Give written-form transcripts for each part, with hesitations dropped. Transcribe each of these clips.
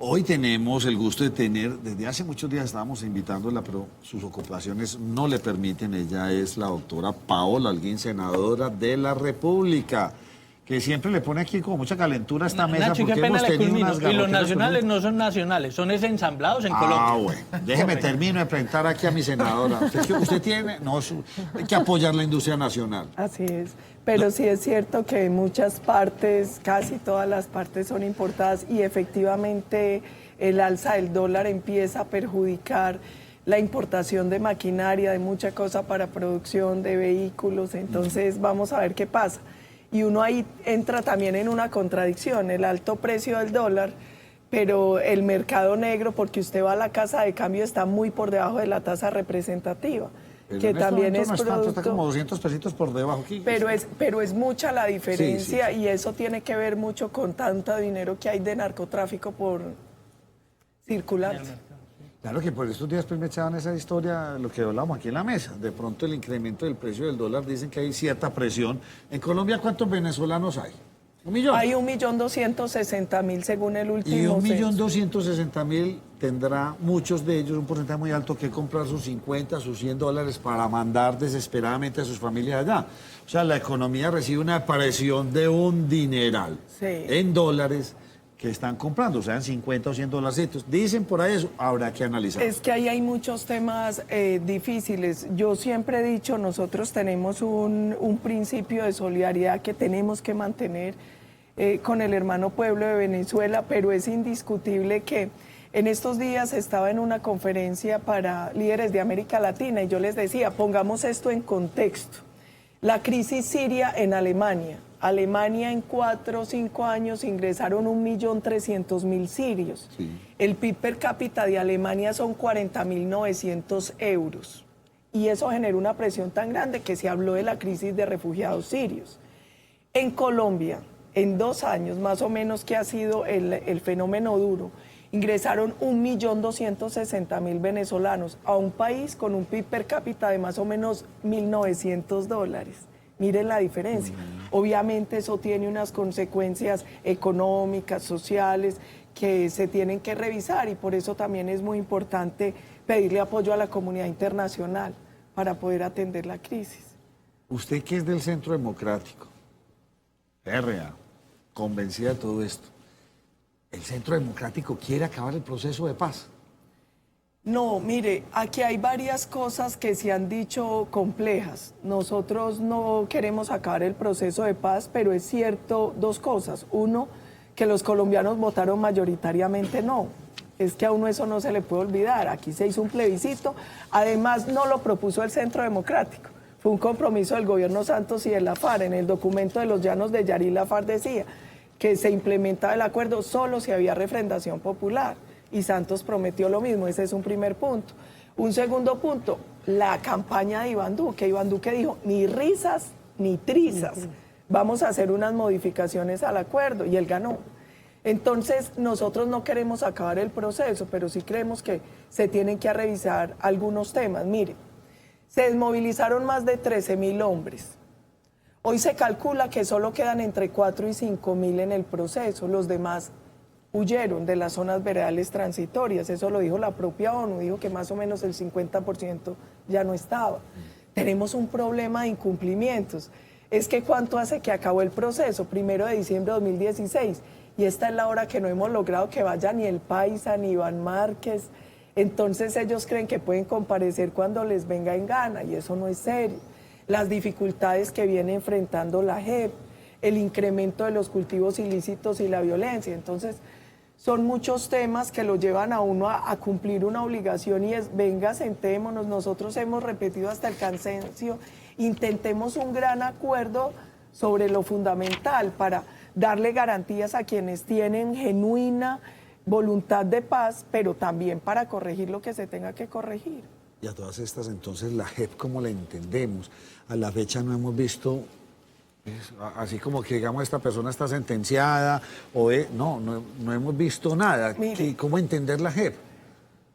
Hoy tenemos el gusto de tener, desde hace muchos días estábamos invitándola, pero sus ocupaciones no le permiten. Ella es la doctora Paola Holguín, senadora de la República, que siempre le pone aquí como mucha calentura a esta mesa. Nacho, porque qué pena hemos le tenido culmino. unas Y los garroteras nacionales con- no son nacionales, son ensamblados en Colombia. Ah, bueno, déjeme termino de presentar aquí a mi senadora. Usted tiene, no, hay que apoyar la industria nacional. Así es, pero sí es cierto que muchas partes, casi todas las partes son importadas y efectivamente el alza del dólar empieza a perjudicar la importación de maquinaria, de mucha cosa para producción de vehículos, entonces vamos a ver qué pasa. Y uno ahí entra también en una contradicción, el alto precio del dólar, pero el mercado negro, porque usted va a la casa de cambio, está muy por debajo de la tasa representativa. Pero Que en este también momento es no es tanto, está producto, como 200 pesitos por debajo aquí. pero es mucha la diferencia Sí, sí, sí. y eso tiene que ver mucho con tanto dinero que hay de narcotráfico por circular. Claro que por estos días pues me echaban esa historia, lo que hablamos aquí en la mesa. De pronto el incremento del precio del dólar, dicen que hay cierta presión. En Colombia, ¿cuántos venezolanos hay? ¿1 millón? Hay 1.260.000 según el último Y censo. 1.260.000 tendrá muchos de ellos, un porcentaje muy alto, que comprar sus 50, sus 100 dólares para mandar desesperadamente a sus familias allá. O sea, la economía recibe una presión de un dineral Sí. en dólares que están comprando, o sea, en 50 o 100 dolarcitos. Dicen por ahí eso, habrá que analizar. Es que ahí hay muchos temas difíciles. Yo siempre he dicho, nosotros tenemos un principio de solidaridad que tenemos que mantener con el hermano pueblo de Venezuela, pero es indiscutible que en estos días estaba en una conferencia para líderes de América Latina y yo les decía, pongamos esto en contexto. La crisis siria en Alemania. Alemania en 4 o 5 años ingresaron 1.300.000 sirios. Sí. El PIB per cápita de Alemania son 40.900 euros. Y eso generó una presión tan grande que se habló de la crisis de refugiados sirios. En Colombia, en 2 años más o menos que ha sido el fenómeno duro, ingresaron 1.260.000 venezolanos a un país con un PIB per cápita de más o menos $1.900. Miren la diferencia. Obviamente eso tiene unas consecuencias económicas, sociales, que se tienen que revisar y por eso también es muy importante pedirle apoyo a la comunidad internacional para poder atender la crisis. Usted que es del Centro Democrático, férrea, convencida de todo esto, ¿el Centro Democrático quiere acabar el proceso de paz? No, mire, aquí hay varias cosas que se han dicho complejas. Nosotros no queremos acabar el proceso de paz, pero es cierto 2 cosas. Uno, que los colombianos votaron mayoritariamente no. Es que a uno eso no se le puede olvidar. Aquí se hizo un plebiscito. Además, no lo propuso el Centro Democrático. Fue un compromiso del gobierno Santos y de la FARC. En el documento de los Llanos de Yarí, la FARC decía que se implementaba el acuerdo solo si había refrendación popular. Y Santos prometió lo mismo, ese es un primer punto. Un segundo punto, la campaña de Iván Duque. Iván Duque dijo, ni risas ni trizas, vamos a hacer unas modificaciones al acuerdo, y él ganó. Entonces, nosotros no queremos acabar el proceso, pero sí creemos que se tienen que revisar algunos temas. Mire, se desmovilizaron más de 13.000 hombres. Hoy se calcula que solo quedan entre 4 y 5.000 en el proceso, los demás huyeron de las zonas veredales transitorias, eso lo dijo la propia ONU, dijo que más o menos el 50% ya no estaba. Tenemos un problema de incumplimientos. Es que ¿cuánto hace que acabó el proceso? 1 de diciembre de 2016. Y esta es la hora que no hemos logrado que vaya ni el Paisa, ni Iván Márquez. Entonces ellos creen que pueden comparecer cuando les venga en gana, y eso no es serio. Las dificultades que viene enfrentando la JEP, el incremento de los cultivos ilícitos y la violencia. Entonces, son muchos temas que lo llevan a uno a cumplir una obligación y es, venga, sentémonos, nosotros hemos repetido hasta el cansancio, intentemos un gran acuerdo sobre lo fundamental para darle garantías a quienes tienen genuina voluntad de paz, pero también para corregir lo que se tenga que corregir. Y a todas estas, entonces, la JEP, ¿cómo la entendemos? A la fecha no hemos visto, así como que digamos esta persona está sentenciada, o no hemos visto nada. Mire, ¿Cómo entender la JEP?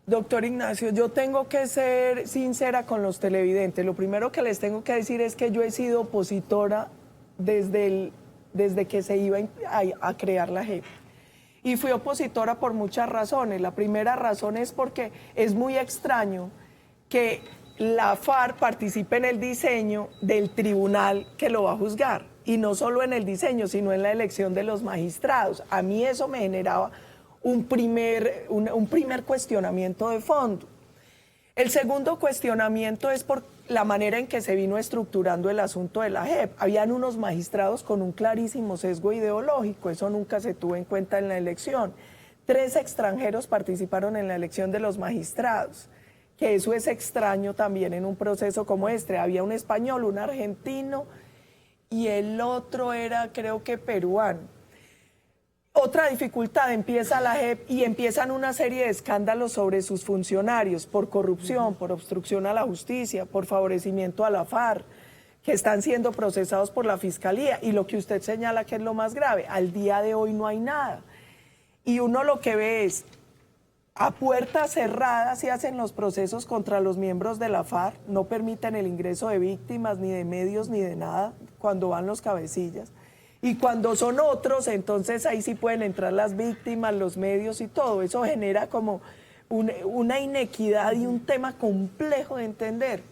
Doctor Ignacio, yo tengo que ser sincera con los televidentes. Lo primero que les tengo que decir es que yo he sido opositora desde que se iba a crear la JEP. Y fui opositora por muchas razones. La primera razón es porque es muy extraño que la FARC participe en el diseño del tribunal que lo va a juzgar. Y no solo en el diseño, sino en la elección de los magistrados. A mí eso me generaba un primer cuestionamiento de fondo. El segundo cuestionamiento es por la manera en que se vino estructurando el asunto de la JEP. Habían unos magistrados con un clarísimo sesgo ideológico, eso nunca se tuvo en cuenta en la elección. 3 extranjeros participaron en la elección de los magistrados, que eso es extraño también en un proceso como este. Había un español, un argentino y el otro era, creo que peruano. Otra dificultad, empieza la JEP y empiezan una serie de escándalos sobre sus funcionarios por corrupción, por obstrucción a la justicia, por favorecimiento a la FARC, que están siendo procesados por la Fiscalía. Y lo que usted señala que es lo más grave, al día de hoy no hay nada. Y uno lo que ve es, a puertas cerradas se hacen los procesos contra los miembros de la FARC, no permiten el ingreso de víctimas, ni de medios, ni de nada, cuando van los cabecillas. Y cuando son otros, entonces ahí sí pueden entrar las víctimas, los medios y todo. Eso genera como una inequidad y un tema complejo de entender.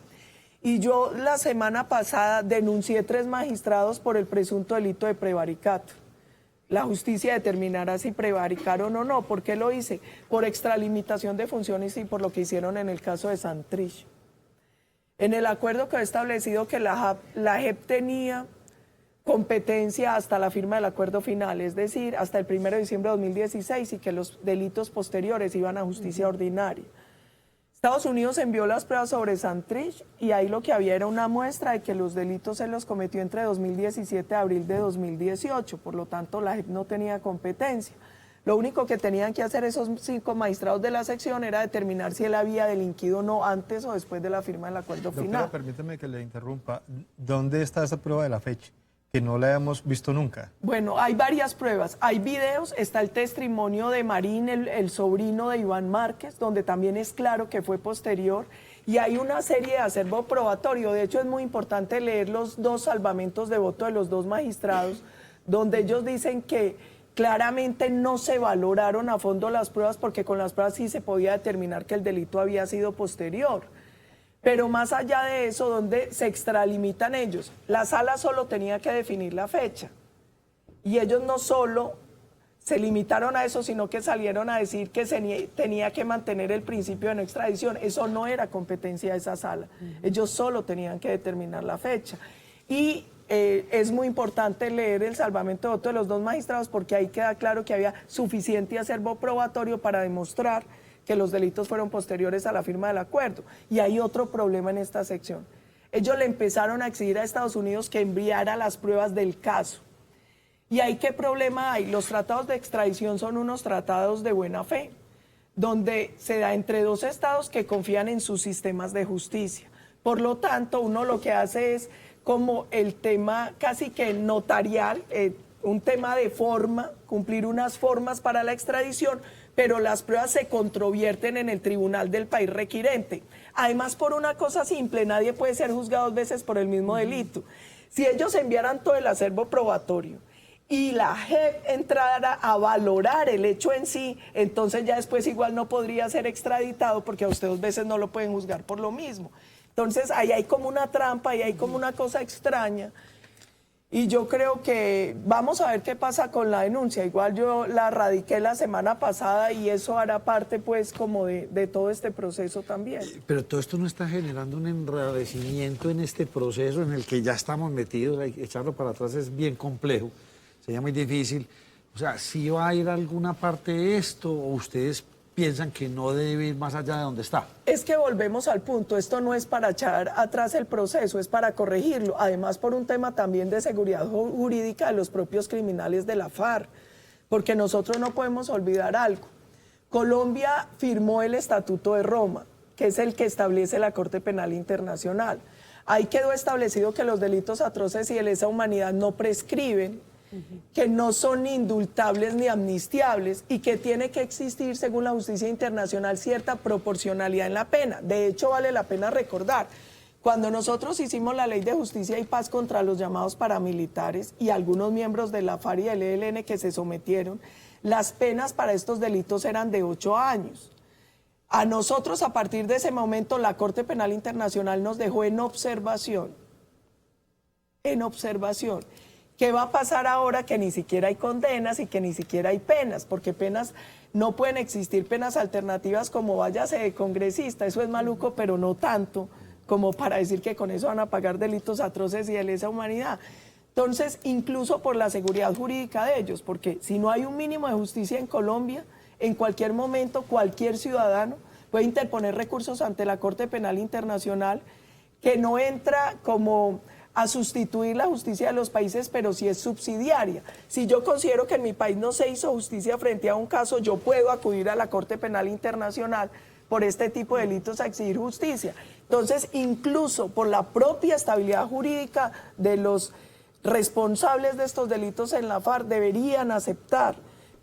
Y yo la semana pasada denuncié 3 magistrados por el presunto delito de prevaricato. La justicia determinará si prevaricaron o no. ¿Por qué lo hice? Por extralimitación de funciones y por lo que hicieron en el caso de Santrich. En el acuerdo quedó establecido que la JEP tenía competencia hasta la firma del acuerdo final, es decir, hasta el 1 de diciembre de 2016 y que los delitos posteriores iban a justicia ordinaria. Estados Unidos envió las pruebas sobre Santrich y ahí lo que había era una muestra de que los delitos se los cometió entre 2017 y abril de 2018, por lo tanto la JEP no tenía competencia. Lo único que tenían que hacer esos 5 magistrados de la sección era determinar si él había delinquido o no antes o después de la firma del acuerdo final. Doctora, permítame que le interrumpa. ¿Dónde está esa prueba de la fecha? Que no la hemos visto nunca. Bueno, hay varias pruebas. Hay videos, está el testimonio de Marín, el sobrino de Iván Márquez, donde también es claro que fue posterior. Y hay una serie de acervo probatorio. De hecho, es muy importante leer los 2 salvamentos de voto de los 2 magistrados, donde ellos dicen que claramente no se valoraron a fondo las pruebas, porque con las pruebas sí se podía determinar que el delito había sido posterior. Pero más allá de eso, donde se extralimitan ellos, la sala solo tenía que definir la fecha. Y ellos no solo se limitaron a eso, sino que salieron a decir que tenía que mantener el principio de no extradición. Eso no era competencia de esa sala. Ellos solo tenían que determinar la fecha. Y es muy importante leer el salvamento de voto de los 2 magistrados, porque ahí queda claro que había suficiente acervo probatorio para demostrar que los delitos fueron posteriores a la firma del acuerdo. Y hay otro problema en esta sección. Ellos le empezaron a exigir a Estados Unidos que enviara las pruebas del caso. ¿Y ahí qué problema hay? Los tratados de extradición son unos tratados de buena fe, donde se da entre 2 estados que confían en sus sistemas de justicia. Por lo tanto, uno lo que hace es como el tema casi que notarial, un tema de forma, cumplir unas formas para la extradición, pero las pruebas se controvierten en el tribunal del país requirente. Además, por una cosa simple, nadie puede ser juzgado 2 veces por el mismo delito. Si ellos enviaran todo el acervo probatorio y la JEP entrara a valorar el hecho en sí, entonces ya después igual no podría ser extraditado, porque a usted 2 veces no lo pueden juzgar por lo mismo. Entonces ahí hay como una trampa, ahí hay como una cosa extraña. Y yo creo que vamos a ver qué pasa con la denuncia. Igual yo la radiqué la semana pasada y eso hará parte pues como de todo este proceso también. Pero todo esto no está generando un enrarecimiento en este proceso en el que ya estamos metidos. Echarlo para atrás es bien complejo, sería muy difícil. O sea, ¿sí va a ir a alguna parte de esto o ustedes piensan que no debe ir más allá de donde está? Es que volvemos al punto, esto no es para echar atrás el proceso, es para corregirlo, además por un tema también de seguridad jurídica de los propios criminales de la FARC, porque nosotros no podemos olvidar algo. Colombia firmó el Estatuto de Roma, que es el que establece la Corte Penal Internacional. Ahí quedó establecido que los delitos atroces y de lesa humanidad no prescriben, que no son ni indultables ni amnistiables y que tiene que existir, según la justicia internacional, cierta proporcionalidad en la pena. De hecho, vale la pena recordar, cuando nosotros hicimos la Ley de Justicia y Paz contra los llamados paramilitares y algunos miembros de la FARC y del ELN que se sometieron, las penas para estos delitos eran de 8 años. A nosotros, a partir de ese momento, la Corte Penal Internacional nos dejó en observación. En observación. ¿Qué va a pasar ahora que ni siquiera hay condenas y que ni siquiera hay penas? Porque penas, no pueden existir penas alternativas como váyase de congresista, eso es maluco, pero no tanto como para decir que con eso van a pagar delitos atroces y de lesa humanidad. Entonces, incluso por la seguridad jurídica de ellos, porque si no hay un mínimo de justicia en Colombia, en cualquier momento cualquier ciudadano puede interponer recursos ante la Corte Penal Internacional, que no entra como a sustituir la justicia de los países, pero sí es subsidiaria. Si yo considero que en mi país no se hizo justicia frente a un caso, yo puedo acudir a la Corte Penal Internacional por este tipo de delitos a exigir justicia. Entonces, incluso por la propia estabilidad jurídica de los responsables de estos delitos en la FARC, deberían aceptar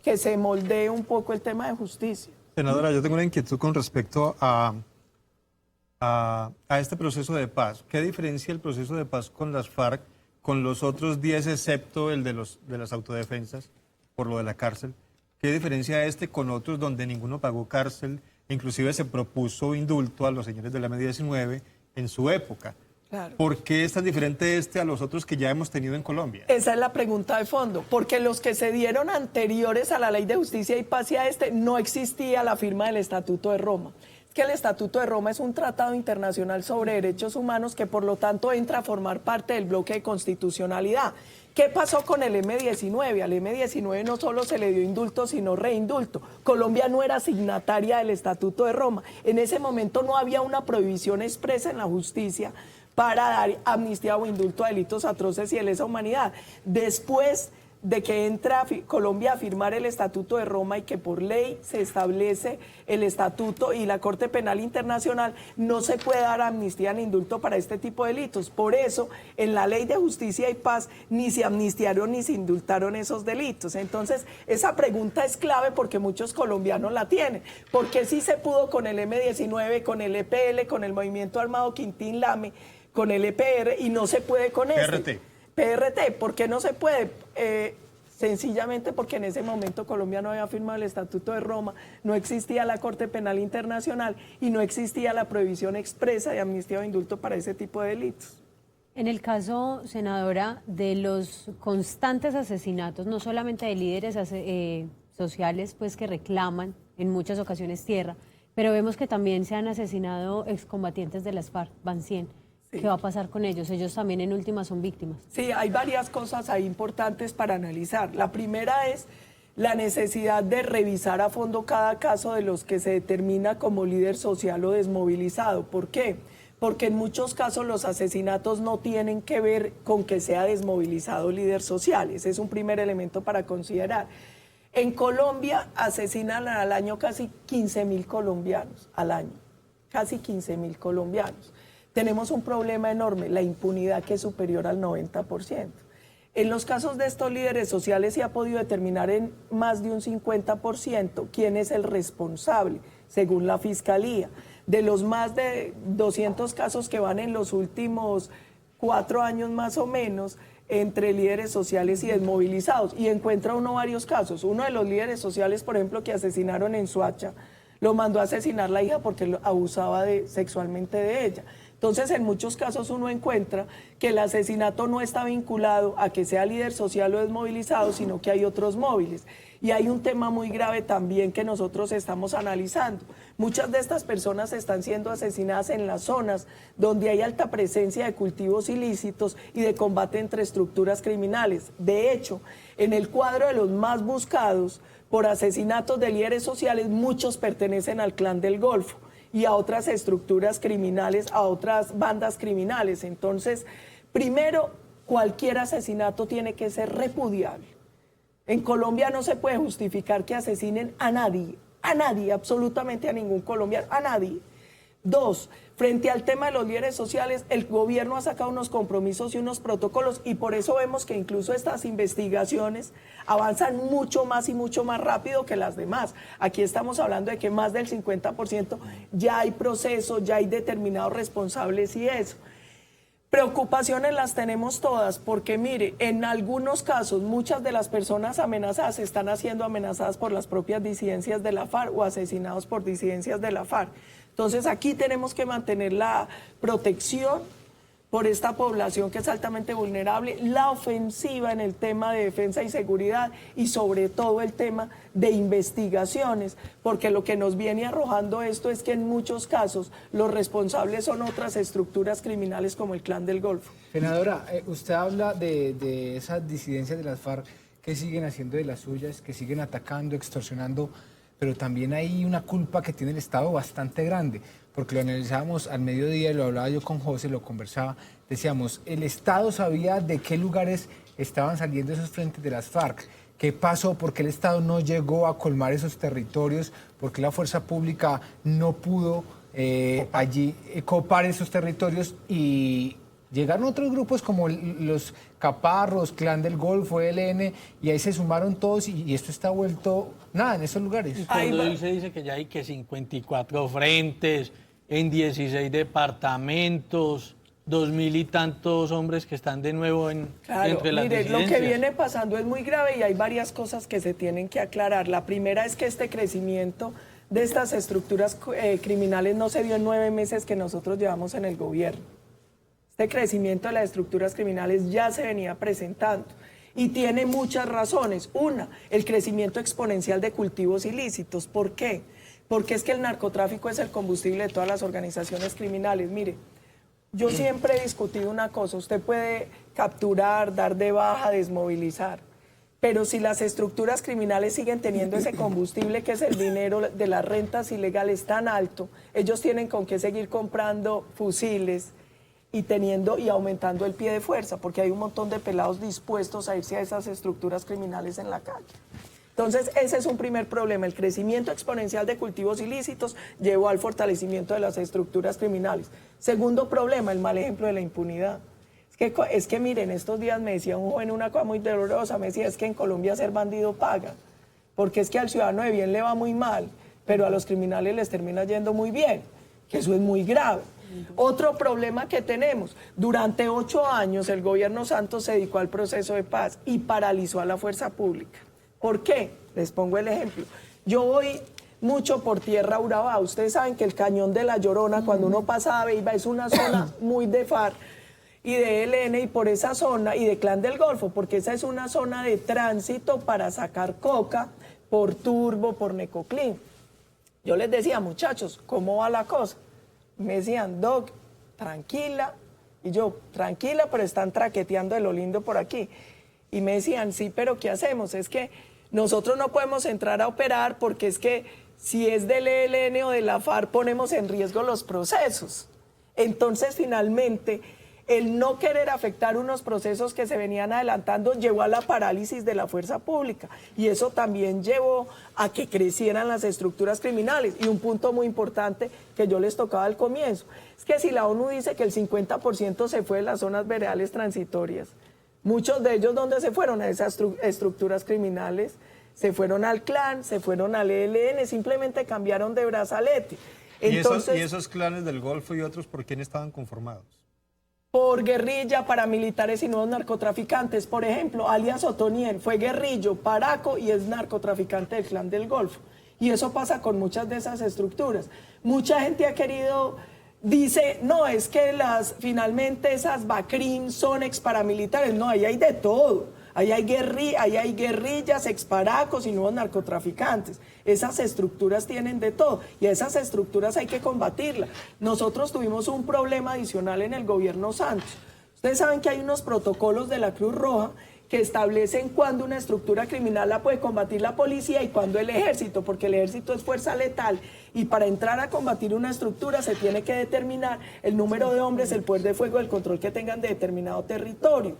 que se moldee un poco el tema de justicia. Senadora, yo tengo una inquietud con respecto a este proceso de paz. ¿Qué diferencia el proceso de paz con las FARC, con los otros 10, excepto el de las autodefensas, por lo de la cárcel? ¿Qué diferencia este con otros donde ninguno pagó cárcel? Inclusive se propuso indulto a los señores de la M-19 en su época. Claro. ¿Por qué es tan diferente este a los otros que ya hemos tenido en Colombia? Esa es la pregunta de fondo, porque los que se dieron anteriores a la Ley de Justicia y Paz y a no existía la firma del Estatuto de Roma. Que el Estatuto de Roma es un tratado internacional sobre derechos humanos que por lo tanto entra a formar parte del bloque de constitucionalidad. ¿Qué pasó con el M-19? Al M-19 no solo se le dio indulto, sino reindulto. Colombia no era signataria del Estatuto de Roma. En ese momento no había una prohibición expresa en la justicia para dar amnistía o indulto a delitos atroces y de lesa humanidad. Después de que entra Colombia a firmar el Estatuto de Roma y que por ley se establece el Estatuto y la Corte Penal Internacional, no se puede dar amnistía ni indulto para este tipo de delitos. Por eso, en la Ley de Justicia y Paz ni se amnistiaron ni se indultaron esos delitos. Entonces, esa pregunta es clave porque muchos colombianos la tienen. ¿Por qué sí se pudo con el M-19, con el EPL, con el Movimiento Armado Quintín Lame, con el EPR y no se puede con este? PRT, ¿por qué no se puede? Sencillamente porque en ese momento Colombia no había firmado el Estatuto de Roma, no existía la Corte Penal Internacional y no existía la prohibición expresa de amnistía o indulto para ese tipo de delitos. En el caso, senadora, de los constantes asesinatos, no solamente de líderes sociales pues, que reclaman en muchas ocasiones tierra, pero vemos que también se han asesinado excombatientes de las FARC, van 100. ¿Qué va a pasar con ellos? Ellos también en últimas son víctimas. Sí, hay varias cosas ahí importantes para analizar. La primera es la necesidad de revisar a fondo cada caso de los que se determina como líder social o desmovilizado. ¿Por qué? Porque en muchos casos los asesinatos no tienen que ver con que sea desmovilizado líder social. Ese es un primer elemento para considerar. En Colombia asesinan al año casi 15.000 colombianos, al año. Casi 15.000 colombianos. Tenemos un problema enorme, la impunidad que es superior al 90%. En los casos de estos líderes sociales se ha podido determinar en más de un 50% quién es el responsable, según la Fiscalía. De los más de 200 casos que van en los últimos 4 años más o menos, entre líderes sociales y desmovilizados. Y encuentra uno varios casos. Uno de los líderes sociales, por ejemplo, que asesinaron en Soacha, lo mandó a asesinar la hija porque abusaba sexualmente de ella. Entonces, en muchos casos uno encuentra que el asesinato no está vinculado a que sea líder social o desmovilizado, sino que hay otros móviles. Y hay un tema muy grave también que nosotros estamos analizando. Muchas de estas personas están siendo asesinadas en las zonas donde hay alta presencia de cultivos ilícitos y de combate entre estructuras criminales. De hecho, en el cuadro de los más buscados por asesinatos de líderes sociales, muchos pertenecen al Clan del Golfo y a otras estructuras criminales, a otras bandas criminales. Entonces, primero, cualquier asesinato tiene que ser repudiable. En Colombia no se puede justificar que asesinen a nadie, absolutamente a ningún colombiano, a nadie. 2, frente al tema de los líderes sociales, el gobierno ha sacado unos compromisos y unos protocolos y por eso vemos que incluso estas investigaciones avanzan mucho más y mucho más rápido que las demás. Aquí estamos hablando de que más del 50% ya hay procesos, ya hay determinados responsables y eso. Preocupaciones las tenemos todas, porque mire, en algunos casos muchas de las personas amenazadas están siendo amenazadas por las propias disidencias de la FARC o asesinados por disidencias de la FARC. Entonces aquí tenemos que mantener la protección por esta población que es altamente vulnerable, la ofensiva en el tema de defensa y seguridad y sobre todo el tema de investigaciones, porque lo que nos viene arrojando esto es que en muchos casos los responsables son otras estructuras criminales como el Clan del Golfo. Senadora, usted habla de esas disidencias de las FARC que siguen haciendo de las suyas, que siguen atacando, extorsionando, pero también hay una culpa que tiene el Estado bastante grande, porque lo analizábamos al mediodía, lo hablaba yo con José, lo conversaba, decíamos, el Estado sabía de qué lugares estaban saliendo esos frentes de las FARC, qué pasó, por qué el Estado no llegó a colmar esos territorios, por qué la fuerza pública no pudo allí copar esos territorios y llegaron otros grupos como los Caparros, Clan del Golfo, ELN, y ahí se sumaron todos y esto está vuelto nada en esos lugares. Y cuando él se dice que ya hay que 54 frentes, en 16 departamentos, 2000 y tantos hombres que están de nuevo entre las mire, lo disidencias. que viene pasando es muy grave y hay varias cosas que se tienen que aclarar. La primera es que este crecimiento de estas estructuras criminales no se dio en 9 meses que nosotros llevamos en el gobierno. Este crecimiento de las estructuras criminales ya se venía presentando y tiene muchas razones. Una, el crecimiento exponencial de cultivos ilícitos. ¿Por qué? Porque es que el narcotráfico es el combustible de todas las organizaciones criminales. Mire, yo siempre he discutido una cosa, usted puede capturar, dar de baja, desmovilizar, pero si las estructuras criminales siguen teniendo ese combustible que es el dinero de las rentas ilegales tan alto, ellos tienen con qué seguir comprando fusiles y aumentando el pie de fuerza, porque hay un montón de pelados dispuestos a irse a esas estructuras criminales en la calle. Entonces, ese es un primer problema. El crecimiento exponencial de cultivos ilícitos llevó al fortalecimiento de las estructuras criminales. Segundo problema, el mal ejemplo de la impunidad. Es que miren, estos días me decía un joven una cosa muy dolorosa, me decía, es que en Colombia ser bandido paga, porque es que al ciudadano de bien le va muy mal, pero a los criminales les termina yendo muy bien, que eso es muy grave. Otro problema que tenemos, durante 8 años el gobierno Santos se dedicó al proceso de paz y paralizó a la fuerza pública. ¿Por qué? Les pongo el ejemplo. Yo voy mucho por tierra Urabá. Ustedes saben que el Cañón de la Llorona, cuando uno pasa a Beiba, es una zona muy de FARC y de ELN y por esa zona, y de Clan del Golfo, porque esa es una zona de tránsito para sacar coca por Turbo, por Necoclín. Yo les decía, muchachos, ¿cómo va la cosa? Me decían, Doc, tranquila. Y yo, tranquila, pero están traqueteando de lo lindo por aquí. Y me decían, sí, pero ¿qué hacemos? Es que nosotros no podemos entrar a operar porque es que si es del ELN o de la FARC ponemos en riesgo los procesos. Entonces, finalmente, el no querer afectar unos procesos que se venían adelantando llevó a la parálisis de la fuerza pública y eso también llevó a que crecieran las estructuras criminales. Y un punto muy importante que yo les tocaba al comienzo, es que si la ONU dice que el 50% se fue de las zonas veredales transitorias, muchos de ellos, ¿dónde se fueron? A esas estructuras criminales, se fueron al clan, se fueron al ELN, simplemente cambiaron de brazalete. Entonces, ¿Y esos clanes del Golfo y otros por quién estaban conformados? Por guerrilla, paramilitares y nuevos narcotraficantes. Por ejemplo, alias Otoniel fue guerrillo, paraco y es narcotraficante del Clan del Golfo. Y eso pasa con muchas de esas estructuras. Mucha gente ha querido... Dice, no, es que finalmente esas BACRIM son exparamilitares. No, ahí hay de todo. Ahí hay guerrillas, exparacos y nuevos narcotraficantes. Esas estructuras tienen de todo y a esas estructuras hay que combatirlas. Nosotros tuvimos un problema adicional en el gobierno Santos. Ustedes saben que hay unos protocolos de la Cruz Roja que establecen cuándo una estructura criminal la puede combatir la policía y cuándo el ejército, porque el ejército es fuerza letal y para entrar a combatir una estructura se tiene que determinar el número de hombres, el poder de fuego, el control que tengan de determinado territorio.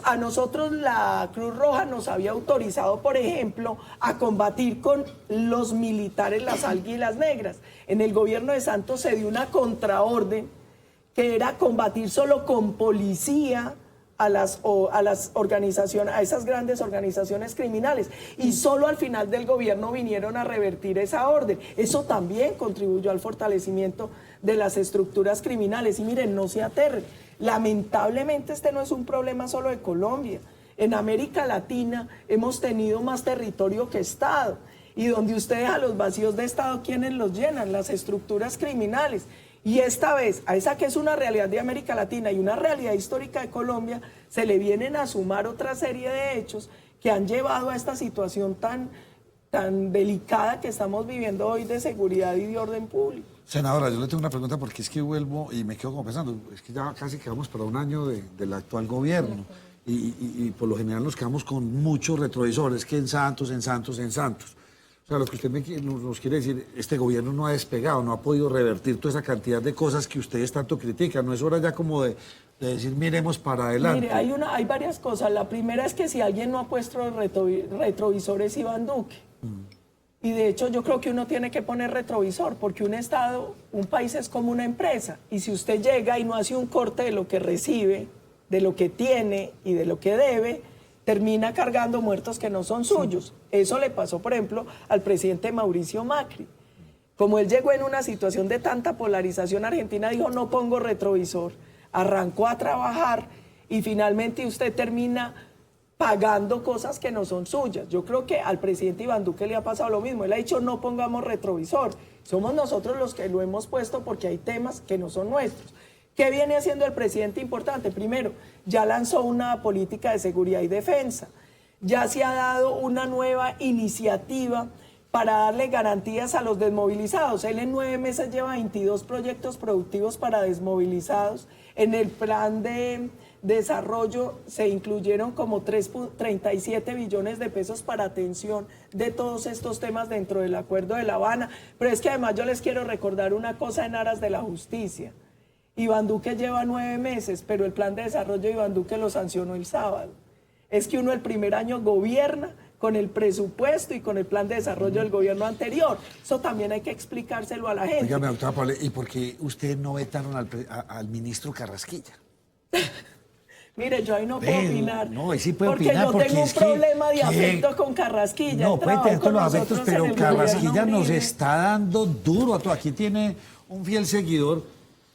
A nosotros la Cruz Roja nos había autorizado, por ejemplo, a combatir con los militares las águilas negras. En el gobierno de Santos se dio una contraorden que era combatir solo con policía a esas grandes organizaciones criminales. Y solo al final del gobierno vinieron a revertir esa orden. Eso también contribuyó al fortalecimiento de las estructuras criminales. Y miren, no se aterren. Lamentablemente este no es un problema solo de Colombia. En América Latina hemos tenido más territorio que Estado. Y donde usted deja los vacíos de Estado, ¿quiénes los llenan? Las estructuras criminales. Y esta vez, a esa que es una realidad de América Latina y una realidad histórica de Colombia, se le vienen a sumar otra serie de hechos que han llevado a esta situación tan delicada que estamos viviendo hoy de seguridad y de orden público. Senadora, yo le tengo una pregunta porque es que vuelvo y me quedo como pensando, es que ya casi quedamos para un año del actual gobierno y por lo general nos quedamos con muchos retrovisores, que en Santos. O sea, lo que usted nos quiere decir, este gobierno no ha despegado, no ha podido revertir toda esa cantidad de cosas que ustedes tanto critican. No es hora ya como de decir, miremos para adelante. Mire, hay varias cosas. La primera es que si alguien no ha puesto retrovisores, Iván Duque. Y de hecho yo creo que uno tiene que poner retrovisor, porque un Estado, un país es como una empresa. Y si usted llega y no hace un corte de lo que recibe, de lo que tiene y de lo que debe, termina cargando muertos que no son suyos. Eso le pasó, por ejemplo, al presidente Mauricio Macri. Como él llegó en una situación de tanta polarización, Argentina dijo, no pongo retrovisor. Arrancó a trabajar y finalmente usted termina pagando cosas que no son suyas. Yo creo que al presidente Iván Duque le ha pasado lo mismo. Él ha dicho, no pongamos retrovisor. Somos nosotros los que lo hemos puesto porque hay temas que no son nuestros. ¿Qué viene haciendo el presidente importante? Primero, ya lanzó una política de seguridad y defensa. Ya se ha dado una nueva iniciativa para darle garantías a los desmovilizados. Él en 9 meses lleva 22 proyectos productivos para desmovilizados. En el plan de desarrollo se incluyeron como 37 billones de pesos para atención de todos estos temas dentro del Acuerdo de La Habana. Pero es que además yo les quiero recordar una cosa en aras de la justicia. Iván Duque lleva 9 meses, pero el plan de desarrollo de Iván Duque lo sancionó el sábado. Es que uno el primer año gobierna con el presupuesto y con el plan de desarrollo del gobierno anterior. Eso también hay que explicárselo a la gente. Dígame, doctora Paula, ¿y por qué ustedes no vetaron al ministro Carrasquilla? Mire, yo ahí no puedo opinar. No, ahí sí puede porque opinar. Yo tengo un problema de afecto con Carrasquilla. No, puede tener todos los afectos, pero Carrasquilla nos Uribe. está dando duro a todo. Aquí tiene un fiel seguidor.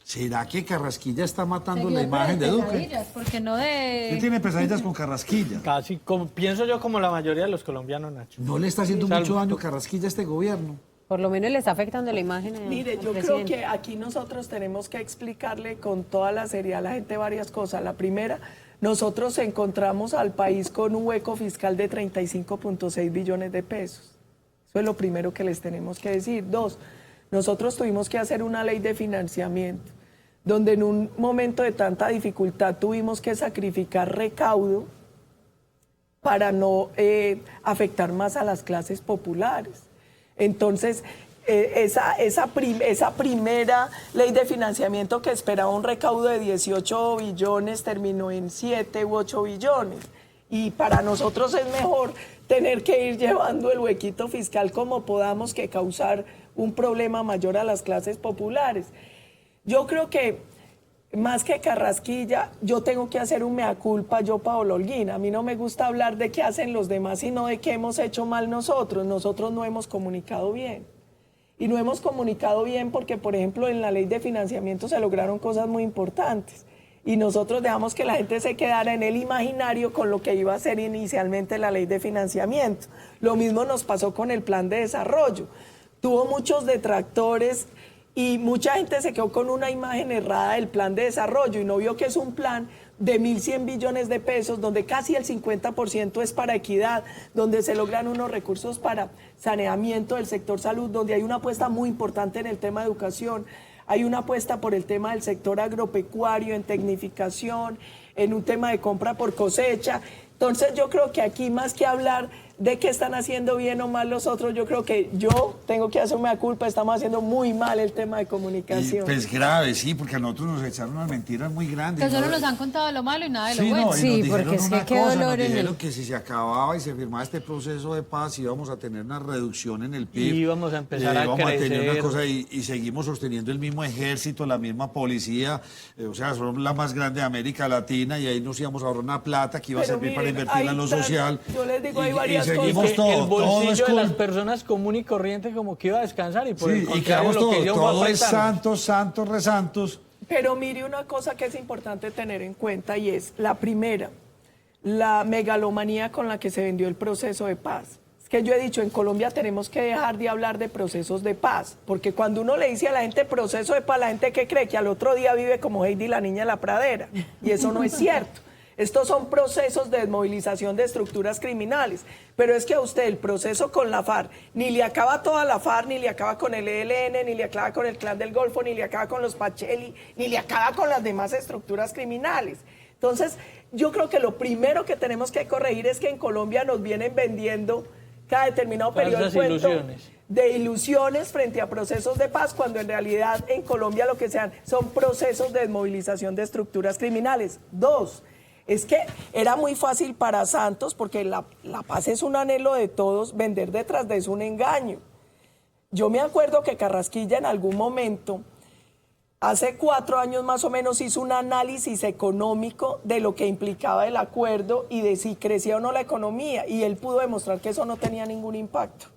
¿Será que Carrasquilla está matando la imagen de Duque? Porque no de... ¿Qué tiene pesadillas con Carrasquilla? Casi, pienso yo como la mayoría de los colombianos, Nacho. ¿No le está haciendo mucho daño Carrasquilla a este gobierno? Por lo menos le está afectando la imagen. Mire, yo creo que aquí nosotros tenemos que explicarle con toda la seriedad a la gente varias cosas. La primera, nosotros encontramos al país con un hueco fiscal de 35.6 billones de pesos. Eso es lo primero que les tenemos que decir. 2, nosotros tuvimos que hacer una ley de financiamiento, donde en un momento de tanta dificultad tuvimos que sacrificar recaudo para no afectar más a las clases populares. Entonces, esa primera ley de financiamiento que esperaba un recaudo de 18 billones terminó en 7 u 8 billones. Y para nosotros es mejor tener que ir llevando el huequito fiscal como podamos que causar un problema mayor a las clases populares. Yo creo que más que Carrasquilla, yo tengo que hacer un mea culpa, yo, Paola Holguín. A mí no me gusta hablar de qué hacen los demás, sino de qué hemos hecho mal nosotros. Nosotros no hemos comunicado bien. Y no hemos comunicado bien porque, por ejemplo, en la ley de financiamiento se lograron cosas muy importantes. Y nosotros dejamos que la gente se quedara en el imaginario con lo que iba a ser inicialmente la ley de financiamiento. Lo mismo nos pasó con el plan de desarrollo. Tuvo muchos detractores y mucha gente se quedó con una imagen errada del plan de desarrollo y no vio que es un plan de 1.100 billones de pesos, donde casi el 50% es para equidad, donde se logran unos recursos para saneamiento del sector salud, donde hay una apuesta muy importante en el tema de educación, hay una apuesta por el tema del sector agropecuario, en tecnificación, en un tema de compra por cosecha. Entonces yo creo que aquí más que hablar de qué están haciendo bien o mal los otros, yo creo que yo tengo que hacerme la culpa, estamos haciendo muy mal el tema de comunicación. Y pues grave, sí, porque a nosotros nos echaron unas mentiras muy grandes. Que solo nos han contado lo malo y nada de lo Sí, bueno. no, y Sí, nos porque dijeron es que una qué cosa, dolor nos en dijeron el- que si se acababa y se firmaba este proceso de paz íbamos a tener una reducción en el PIB. Y íbamos a empezar a íbamos tener una crecer. cosa y seguimos sosteniendo el mismo ejército, la misma policía, o sea, son la más grande de América Latina y ahí nos íbamos a ahorrar una plata que iba a Pero servir para miren, invertirla en lo hay tantas- social. yo les digo, hay y varias seguimos cosas. todo, el todo es bolsillo de las culpa. personas comunes y corrientes como que iba a descansar y por Sí, el y contrario quedamos lo que todo, hicieron fue todo es afectarnos. santos, santos, resantos. Pero mire una cosa que es importante tener en cuenta y es la primera, la megalomanía con la que se vendió el proceso de paz. Es que yo he dicho, en Colombia tenemos que dejar de hablar de procesos de paz, porque cuando uno le dice a la gente proceso de paz, la gente que cree que al otro día vive como Heidi la niña de la pradera, y eso no es cierto. Estos son procesos de desmovilización de estructuras criminales, pero es que a usted el proceso con la FARC ni le acaba toda la FARC, ni le acaba con el ELN, ni le acaba con el Clan del Golfo, ni le acaba con los Pacheli, ni le acaba con las demás estructuras criminales. Entonces, yo creo que lo primero que tenemos que corregir es que en Colombia nos vienen vendiendo cada determinado periodo de cuento de ilusiones frente a procesos de paz, cuando en realidad en Colombia lo que sean son procesos de desmovilización de estructuras criminales. Dos, es que era muy fácil para Santos, porque la paz es un anhelo de todos, vender detrás de eso un engaño. Yo me acuerdo que Carrasquilla en algún momento, hace 4 años más o menos, hizo un análisis económico de lo que implicaba el acuerdo y de si crecía o no la economía, y él pudo demostrar que eso no tenía ningún impacto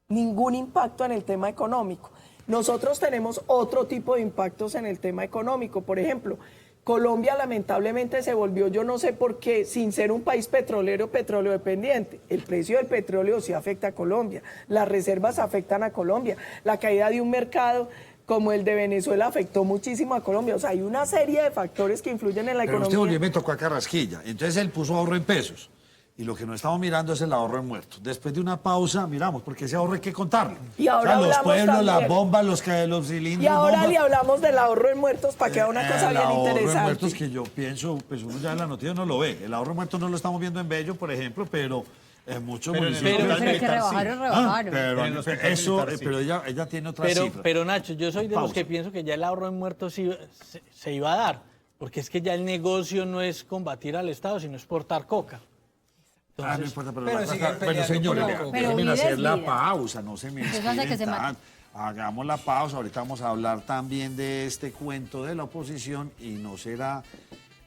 en el tema económico. Nosotros tenemos otro tipo de impactos en el tema económico. Por ejemplo, Colombia lamentablemente se volvió, yo no sé por qué, sin ser un país petrolero dependiente. El precio del petróleo sí afecta a Colombia, las reservas afectan a Colombia, la caída de un mercado como el de Venezuela afectó muchísimo a Colombia. O sea, hay una serie de factores que influyen en la economía. Pero usted me tocó a Carrasquilla, entonces él puso ahorro en pesos. Y lo que no estamos mirando es el ahorro en muertos. Después de una pausa, miramos, porque ese ahorro hay que contarlo. Y ahora los pueblos, también. las bombas, los cilindros. Y ahora bombas. le hablamos del ahorro en muertos para que haga una cosa bien interesante. El ahorro en muertos que yo pienso, pues uno ya en la noticia no lo ve. El ahorro en muertos no lo estamos viendo en Bello, por ejemplo, pero en muchos municipios. Pero que rebajaron. Pero ella tiene otra cifra. Pero Nacho, yo soy de los que pienso que ya el ahorro en muertos se iba a dar, porque es que ya el negocio no es combatir al Estado, sino exportar coca. Entonces, no importa, siguen bueno, señores, déjenme hacer la pausa, no se me que hagamos la pausa, ahorita vamos a hablar también de este cuento de la oposición y no será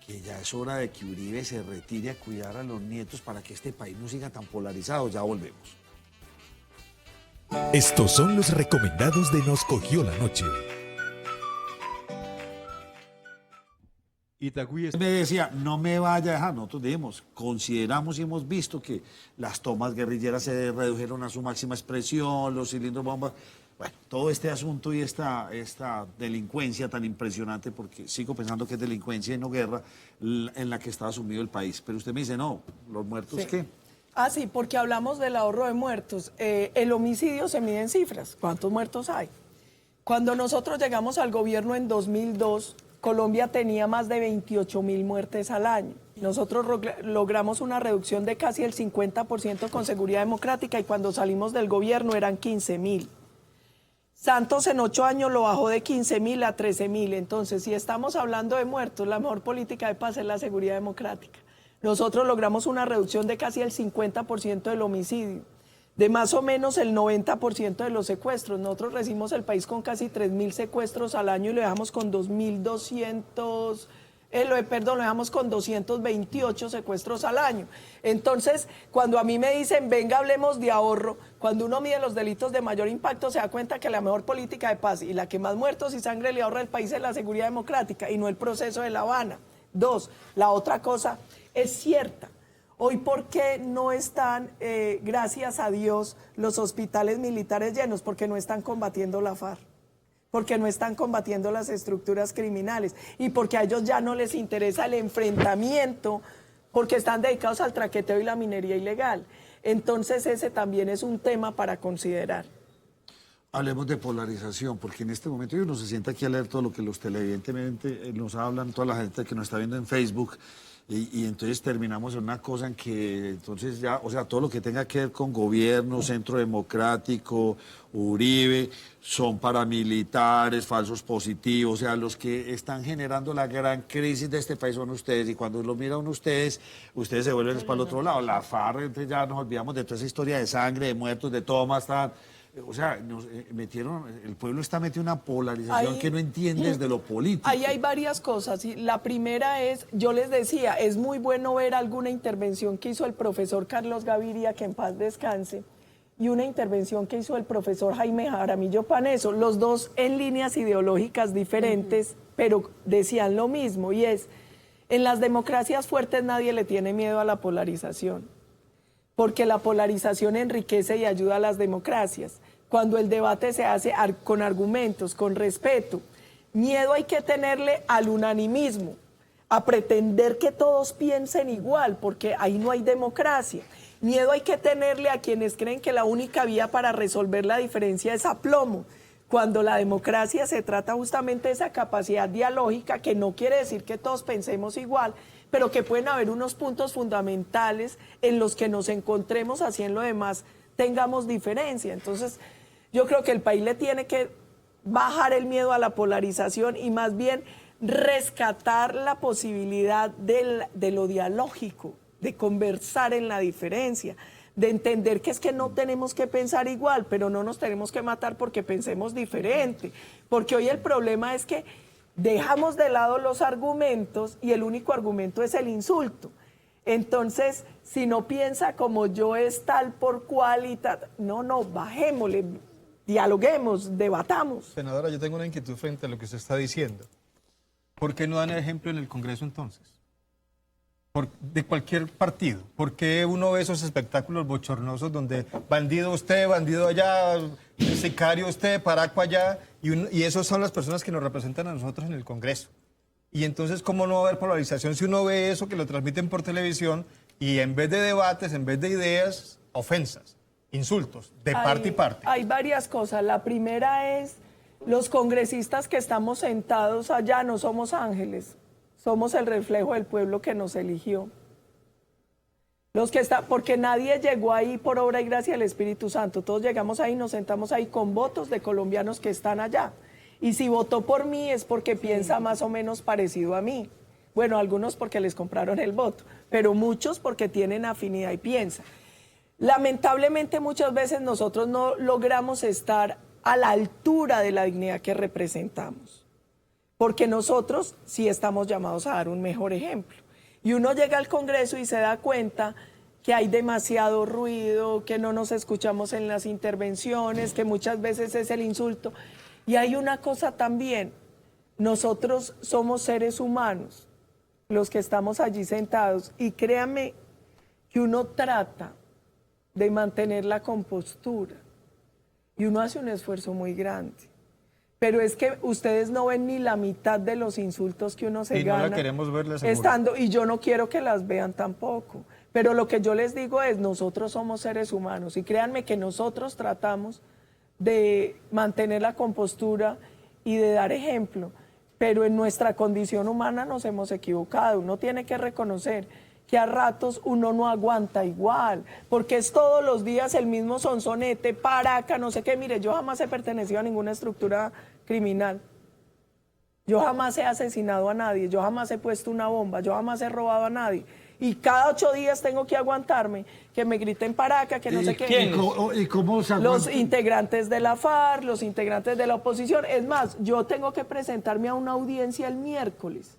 que ya es hora de que Uribe se retire a cuidar a los nietos para que este país no siga tan polarizado. Ya volvemos. Estos son los recomendados de Nos Cogió la Noche. Itagüí Me decía, no me vaya a dejar. Nosotros dijimos, consideramos y hemos visto que las tomas guerrilleras se redujeron a su máxima expresión, los cilindros bombas. Bueno, todo este asunto y esta delincuencia tan impresionante, porque sigo pensando que es delincuencia y no guerra, en la que está sumido el país. Pero usted me dice, no, ¿los muertos qué? Ah, sí, porque hablamos del ahorro de muertos. El homicidio se mide en cifras. ¿Cuántos muertos hay? Cuando nosotros llegamos al gobierno en 2002, Colombia tenía más de 28.000 muertes al año. Nosotros logramos una reducción de casi el 50% con Seguridad Democrática y cuando salimos del gobierno eran 15.000. Santos en 8 años lo bajó de 15.000 a 13.000. Entonces, si estamos hablando de muertos, la mejor política de paz es la Seguridad Democrática. Nosotros logramos una reducción de casi el 50% del homicidio, de más o menos el 90% de los secuestros. Nosotros recibimos el país con casi 3.000 secuestros al año y lo dejamos con 2.200, lo dejamos con 228 secuestros al año. Entonces, cuando a mí me dicen, venga, hablemos de ahorro, cuando uno mide los delitos de mayor impacto, se da cuenta que la mejor política de paz y la que más muertos y sangre le ahorra al país es la Seguridad Democrática y no el proceso de La Habana. 2, la otra cosa es cierta. Hoy, ¿por qué no están, gracias a Dios, los hospitales militares llenos? Porque no están combatiendo la FARC, porque no están combatiendo las estructuras criminales y porque a ellos ya no les interesa el enfrentamiento, porque están dedicados al traqueteo y la minería ilegal. Entonces, ese también es un tema para considerar. Hablemos de polarización, porque en este momento uno se sienta aquí a leer todo lo que los televidentes nos hablan, toda la gente que nos está viendo en Facebook. Y entonces terminamos en una cosa en que entonces ya, o sea, todo lo que tenga que ver con gobierno, Centro Democrático, Uribe, son paramilitares, falsos positivos, o sea, los que están generando la gran crisis de este país son ustedes, y cuando lo miran ustedes se vuelven para el otro lado. La FARC, entonces ya nos olvidamos de toda esa historia de sangre, de muertos, de tomas, o sea, el pueblo está metido en una polarización que no entiende desde lo político. Ahí hay varias cosas. La primera es, yo les decía, es muy bueno ver alguna intervención que hizo el profesor Carlos Gaviria, que en paz descanse, y una intervención que hizo el profesor Jaime Jaramillo Paneso, los dos en líneas ideológicas diferentes, pero decían lo mismo, y es, en las democracias fuertes nadie le tiene miedo a la polarización, porque la polarización enriquece y ayuda a las democracias. Cuando el debate se hace con argumentos, con respeto, miedo hay que tenerle al unanimismo, a pretender que todos piensen igual, porque ahí no hay democracia. Miedo hay que tenerle a quienes creen que la única vía para resolver la diferencia es aplomo, cuando la democracia se trata justamente de esa capacidad dialógica, que no quiere decir que todos pensemos igual, pero que pueden haber unos puntos fundamentales en los que nos encontremos, así en lo demás tengamos diferencia. Entonces, yo creo que el país le tiene que bajar el miedo a la polarización y más bien rescatar la posibilidad de lo dialógico, de conversar en la diferencia, de entender que es que no tenemos que pensar igual, pero no nos tenemos que matar porque pensemos diferente. Porque hoy el problema es que dejamos de lado los argumentos y el único argumento es el insulto. Entonces, si no piensa como yo es tal por cual y tal, no, bajémosle, dialoguemos, debatamos. Senadora, yo tengo una inquietud frente a lo que usted está diciendo. ¿Por qué no dan el ejemplo en el Congreso entonces? De cualquier partido. ¿Por qué uno ve esos espectáculos bochornosos donde bandido usted, bandido allá, sicario usted, paraco allá, y esos son las personas que nos representan a nosotros en el Congreso? Y entonces, ¿cómo no va a haber polarización si uno ve eso, que lo transmiten por televisión, y en vez de debates, en vez de ideas, ofensas, insultos, de parte y parte? Hay varias cosas. La primera es, los congresistas que estamos sentados allá no somos ángeles. Somos el reflejo del pueblo que nos eligió. Porque nadie llegó ahí por obra y gracia del Espíritu Santo. Todos llegamos ahí, nos sentamos ahí con votos de colombianos que están allá. Y si votó por mí es porque piensa más o menos parecido a mí. Bueno, algunos porque les compraron el voto, pero muchos porque tienen afinidad y piensan. Lamentablemente muchas veces nosotros no logramos estar a la altura de la dignidad que representamos. Porque nosotros sí estamos llamados a dar un mejor ejemplo. Y uno llega al Congreso y se da cuenta que hay demasiado ruido, que no nos escuchamos en las intervenciones, que muchas veces es el insulto. Y hay una cosa también, nosotros somos seres humanos, los que estamos allí sentados, y créanme que uno trata de mantener la compostura, y uno hace un esfuerzo muy grande. Pero es que ustedes no ven ni la mitad de los insultos que uno se gana. Y no la queremos ver, les aseguro. Estando, y yo no quiero que las vean tampoco. Pero lo que yo les digo es, nosotros somos seres humanos y créanme que nosotros tratamos de mantener la compostura y de dar ejemplo. Pero en nuestra condición humana nos hemos equivocado. Uno tiene que reconocer que a ratos uno no aguanta igual, porque es todos los días el mismo sonsonete, paraca, no sé qué. Mire, yo jamás he pertenecido a ninguna estructura criminal. Yo jamás he asesinado a nadie, yo jamás he puesto una bomba, yo jamás he robado a nadie. Y cada 8 días tengo que aguantarme, que me griten paraca, que no sé qué. ¿Y cómo se aguanta? Los integrantes de la FARC, los integrantes de la oposición. Es más, yo tengo que presentarme a una audiencia el miércoles,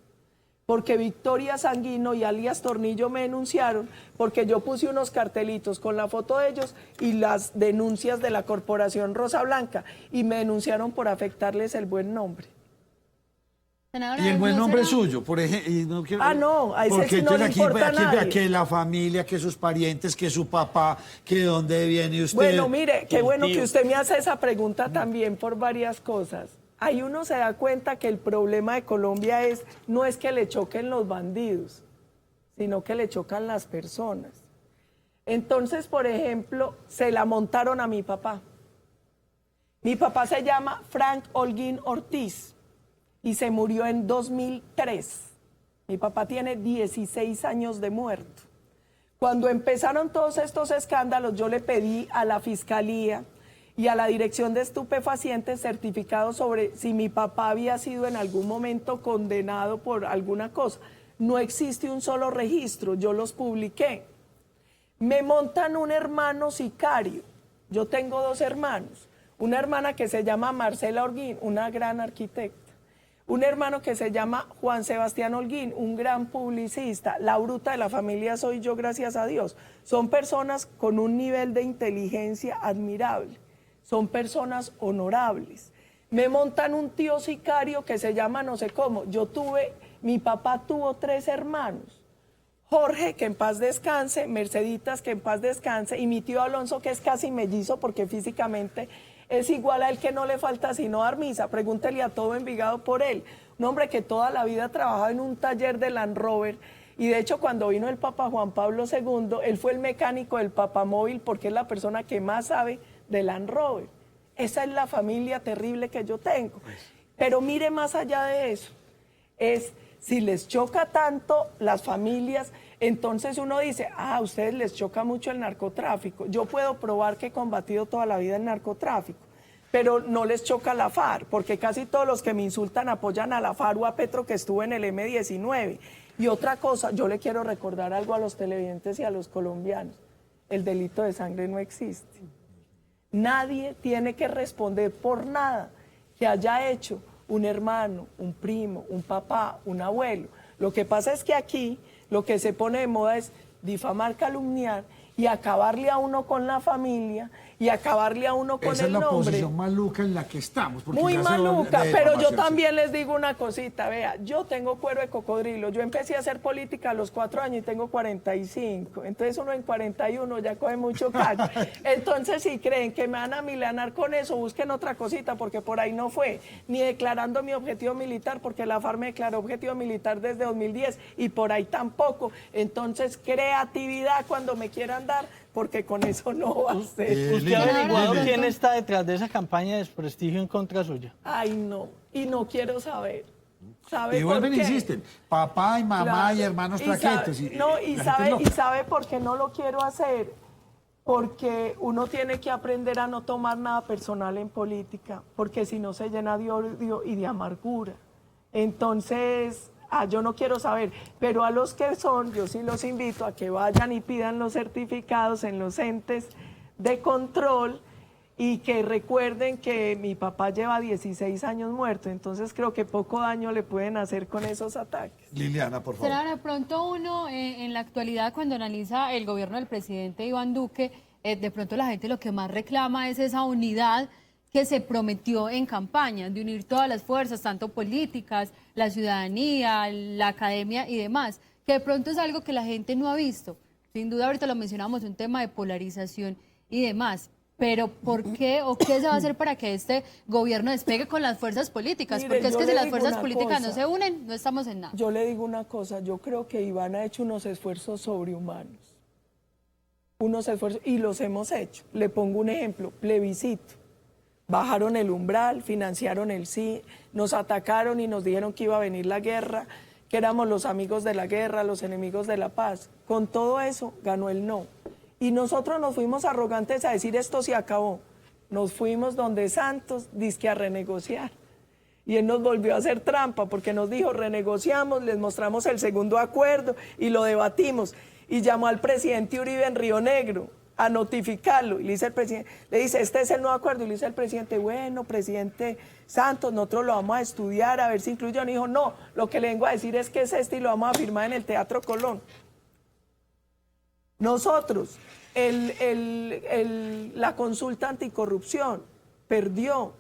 porque Victoria Sanguino y alias Tornillo me denunciaron porque yo puse unos cartelitos con la foto de ellos y las denuncias de la Corporación Rosa Blanca, y me denunciaron por afectarles el buen nombre. Senadora, Y el buen ¿no nombre será? suyo, por ejemplo. No, a ese porque sí no le entonces importa a nadie. que la familia, que sus parientes, que su papá, que dónde viene usted. Bueno, mire, qué bueno tío. que usted me hace esa pregunta también por varias cosas. Ahí uno se da cuenta que el problema de Colombia no es que le choquen los bandidos, sino que le chocan las personas. Entonces, por ejemplo, se la montaron a mi papá. Mi papá se llama Frank Holguín Ortiz y se murió en 2003. Mi papá tiene 16 años de muerto. Cuando empezaron todos estos escándalos, yo le pedí a la Fiscalía y a la Dirección de Estupefacientes certificado sobre si mi papá había sido en algún momento condenado por alguna cosa. No existe un solo registro, yo los publiqué. Me montan un hermano sicario. Yo tengo 2 hermanos. Una hermana que se llama Marcela Holguín, una gran arquitecta. Un hermano que se llama Juan Sebastián Holguín, un gran publicista. La bruta de la familia soy yo, gracias a Dios. Son personas con un nivel de inteligencia admirable. Son personas honorables. Me montan un tío sicario que se llama no sé cómo. Mi papá tuvo 3 hermanos. Jorge, que en paz descanse, Merceditas, que en paz descanse, y mi tío Alonso, que es casi mellizo porque físicamente es igual a él, que no le falta sino dar misa. Pregúntele a todo Envigado por él. Un hombre que toda la vida trabajaba en un taller de Land Rover, y de hecho cuando vino el Papa Juan Pablo II, él fue el mecánico del papamóvil porque es la persona que más sabe de Land Rover. Esa es la familia terrible que yo tengo. Pero mire más allá de eso, si les choca tanto las familias, entonces uno dice, a ustedes les choca mucho el narcotráfico. Yo puedo probar que he combatido toda la vida el narcotráfico, pero no les choca la FARC, porque casi todos los que me insultan apoyan a la FARC o a Petro, que estuvo en el M-19. Y otra cosa, yo le quiero recordar algo a los televidentes y a los colombianos. El delito de sangre no existe. Nadie tiene que responder por nada que haya hecho un hermano, un primo, un papá, un abuelo. Lo que pasa es que aquí lo que se pone de moda es difamar, calumniar y acabarle a uno con la familia y acabarle a uno con Esa el es la nombre. posición maluca en la que estamos. porque Muy ya se maluca, de pero yo difamación, también les digo una cosita, vea, yo tengo cuero de cocodrilo, yo empecé a hacer política a los 4 años y tengo 45, entonces uno en 41 ya coge mucho cacho. Entonces si creen que me van a milanar con eso, busquen otra cosita, porque por ahí no fue, ni declarando mi objetivo militar, porque la FARC me declaró objetivo militar desde 2010 y por ahí tampoco. Entonces creatividad cuando me quieran dar, porque con eso no va a ser. ¿Usted ha averiguado quién está detrás de esa campaña de desprestigio en contra suya? Ay, no, y no quiero saber. ¿Sabe Y por vuelven e qué? insisten, papá y mamá Claro. y hermanos Y traquetos. sabe- y no, la y gente sabe, es loca. y sabe por qué no lo quiero hacer. Porque uno tiene que aprender a no tomar nada personal en política, porque si no se llena de odio y de amargura. Entonces, yo no quiero saber, pero a los que son, yo sí los invito a que vayan y pidan los certificados en los entes de control y que recuerden que mi papá lleva 16 años muerto, entonces creo que poco daño le pueden hacer con esos ataques. Liliana, por favor. Senadora, de pronto uno en la actualidad cuando analiza el gobierno del presidente Iván Duque, de pronto la gente lo que más reclama es esa unidad que se prometió en campaña, de unir todas las fuerzas, tanto políticas, la ciudadanía, la academia y demás, que de pronto es algo que la gente no ha visto. Sin duda ahorita lo mencionamos, un tema de polarización y demás. Pero ¿por qué o qué se va a hacer para que este gobierno despegue con las fuerzas políticas? Mire, Porque es yo que le si las digo fuerzas una políticas no cosa. se unen, no estamos en nada. Yo le digo una cosa, yo creo que Iván ha hecho unos esfuerzos sobrehumanos. Unos esfuerzos, y los hemos hecho. Le pongo un ejemplo, plebiscito. Bajaron el umbral, financiaron el sí, nos atacaron y nos dijeron que iba a venir la guerra, que éramos los amigos de la guerra, los enemigos de la paz. Con todo eso ganó el no. Y nosotros nos fuimos arrogantes a decir esto se acabó. Nos fuimos donde Santos, dizque a renegociar. Y él nos volvió a hacer trampa porque nos dijo, renegociamos, les mostramos el segundo acuerdo y lo debatimos. Y llamó al presidente Uribe en Río Negro a notificarlo. Y le dice el presidente, le dice, este es el nuevo acuerdo. Y le dice el presidente, bueno, presidente Santos, nosotros lo vamos a estudiar, a ver si incluye. Y dijo, no, lo que le vengo a decir es que es este y lo vamos a firmar en el Teatro Colón. Nosotros, la consulta anticorrupción perdió,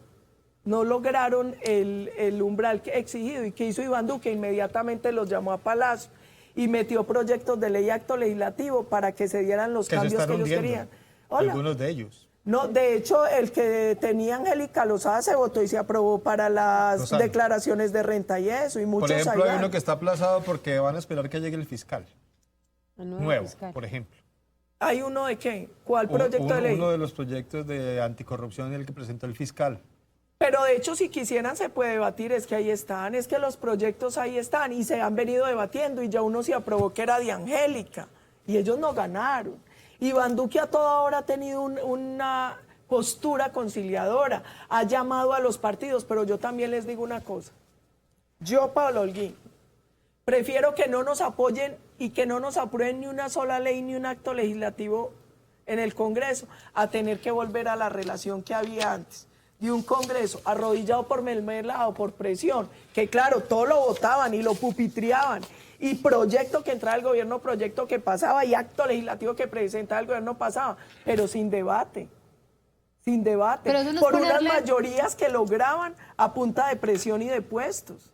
no lograron el umbral exigido. ¿Y qué hizo Iván Duque? Inmediatamente los llamó a Palacio y metió proyectos de ley y acto legislativo para que se dieran los cambios que ellos querían. Hola. Algunos de ellos. No, de hecho, el que tenía Angélica Lozada se votó y se aprobó para las Lozada. declaraciones de renta y eso, y muchos Por ejemplo, ahí hay van. uno que está aplazado porque van a esperar que llegue el fiscal. El Nuevo, fiscal. por ejemplo. ¿Hay uno de qué? ¿Cuál proyecto de ley? Uno de los proyectos de anticorrupción el que presentó el fiscal. Pero de hecho, si quisieran se puede debatir, es que ahí están, es que los proyectos ahí están y se han venido debatiendo y ya uno se aprobó que era de Angélica y ellos no ganaron. Iván Duque a toda hora ha tenido una postura conciliadora, ha llamado a los partidos, pero yo también les digo una cosa. Yo, Pablo Holguín, prefiero que no nos apoyen y que no nos aprueben ni una sola ley ni un acto legislativo en el Congreso a tener que volver a la relación que había antes. de un Congreso arrodillado por mermelada o por presión, que claro, todo lo votaban y lo pupitriaban, y proyecto que entraba el gobierno, proyecto que pasaba, y acto legislativo que presentaba el gobierno pasaba, pero sin debate. Sin debate, Pero eso no es por unas ponerle- mayorías que lograban a punta de presión y de puestos.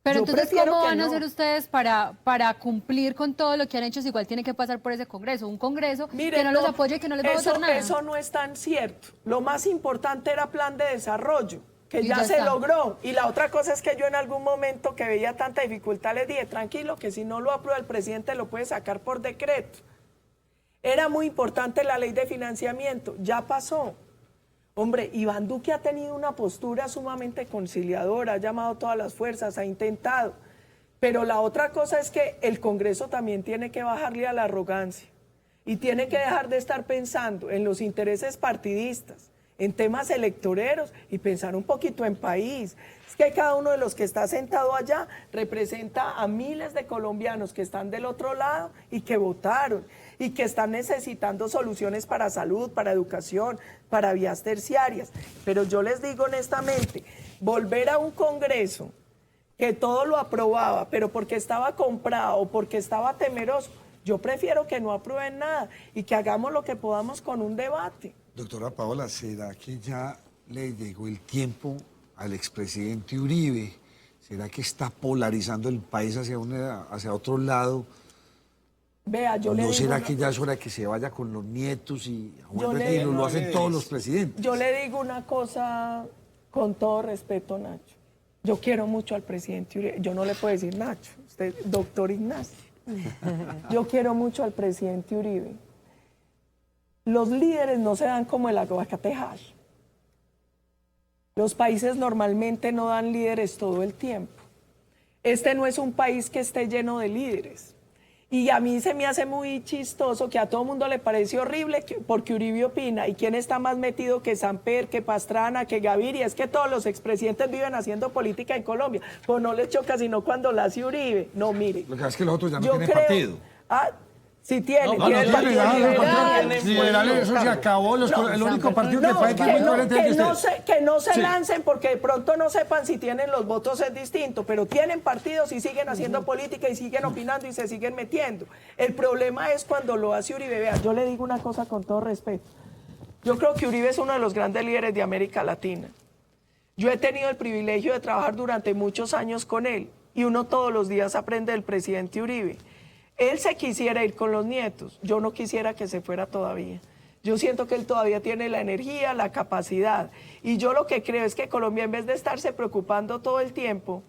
Pero Yo entonces, prefiero ¿cómo que van a no. hacer ustedes para cumplir con todo lo que han hecho? Si igual tiene que pasar por ese Congreso. Un Congreso Mire, que no los apoye y que no les va a eso, votar nada. eso no es tan cierto. Lo más importante era plan de desarrollo, que Y ya ya se está. logró. Y la otra cosa es que yo en algún momento que veía tanta dificultad les dije, tranquilo, que si no lo aprueba el presidente lo puede sacar por decreto. Era muy importante la ley de financiamiento, ya pasó. Hombre, Iván Duque ha tenido una postura sumamente conciliadora, ha llamado a todas las fuerzas, ha intentado. Pero la otra cosa es que el Congreso también tiene que bajarle a la arrogancia y tiene que dejar de estar pensando en los intereses partidistas, en temas electoreros y pensar un poquito en país. Es que cada uno de los que está sentado allá representa a miles de colombianos que están del otro lado y que votaron y que están necesitando soluciones para salud, para educación, para vías terciarias. Pero yo les digo honestamente, volver a un Congreso que todo lo aprobaba, pero porque estaba comprado o porque estaba temeroso, yo prefiero que no aprueben nada y que hagamos lo que podamos con un debate. Doctora Paola, ¿será que ya le llegó el tiempo al expresidente Uribe? ¿Será que está polarizando el país hacia otro lado? Vea, yo le ¿No digo será una que ya es cosa. hora que se vaya con los nietos y Yo le- retiro? Lo hacen todos los presidentes. Yo le digo una cosa con todo respeto, Nacho. Yo quiero mucho al presidente Uribe. Yo no le puedo decir Nacho, usted, doctor Ignacio. Yo quiero mucho al presidente Uribe. Los líderes no se dan como el aguacate hash. Los países normalmente no dan líderes todo el tiempo. Este no es un país que esté lleno de líderes. Y a mí se me hace muy chistoso que a todo mundo le parece horrible porque Uribe opina. ¿Y quién está más metido que Samper, que Pastrana, que Gaviria? Es que todos los expresidentes viven haciendo política en Colombia. Pues no les choca sino cuando la hace Uribe. No, mire. Lo que pasa es que los otros ya no Yo tienen creo- partido. Ah, sí tiene. No, tiene no el partido tiene, liberal. los liberales, eso se acabó. El único partido que No, puede que no se Sí. lancen porque de pronto no sepan si tienen los votos es distinto, pero tienen partidos y siguen haciendo política y siguen opinando y se siguen metiendo. El problema es cuando lo hace Uribe. Vea, yo le digo una cosa con todo respeto. Yo creo que Uribe es uno de los grandes líderes de América Latina. Yo he tenido el privilegio de trabajar durante muchos años con él y uno todos los días aprende del presidente Uribe. Él se quisiera ir con los nietos, yo no quisiera que se fuera todavía. Yo siento que él todavía tiene la energía, la capacidad. Y yo lo que creo es que Colombia, en vez de estarse preocupando todo el tiempo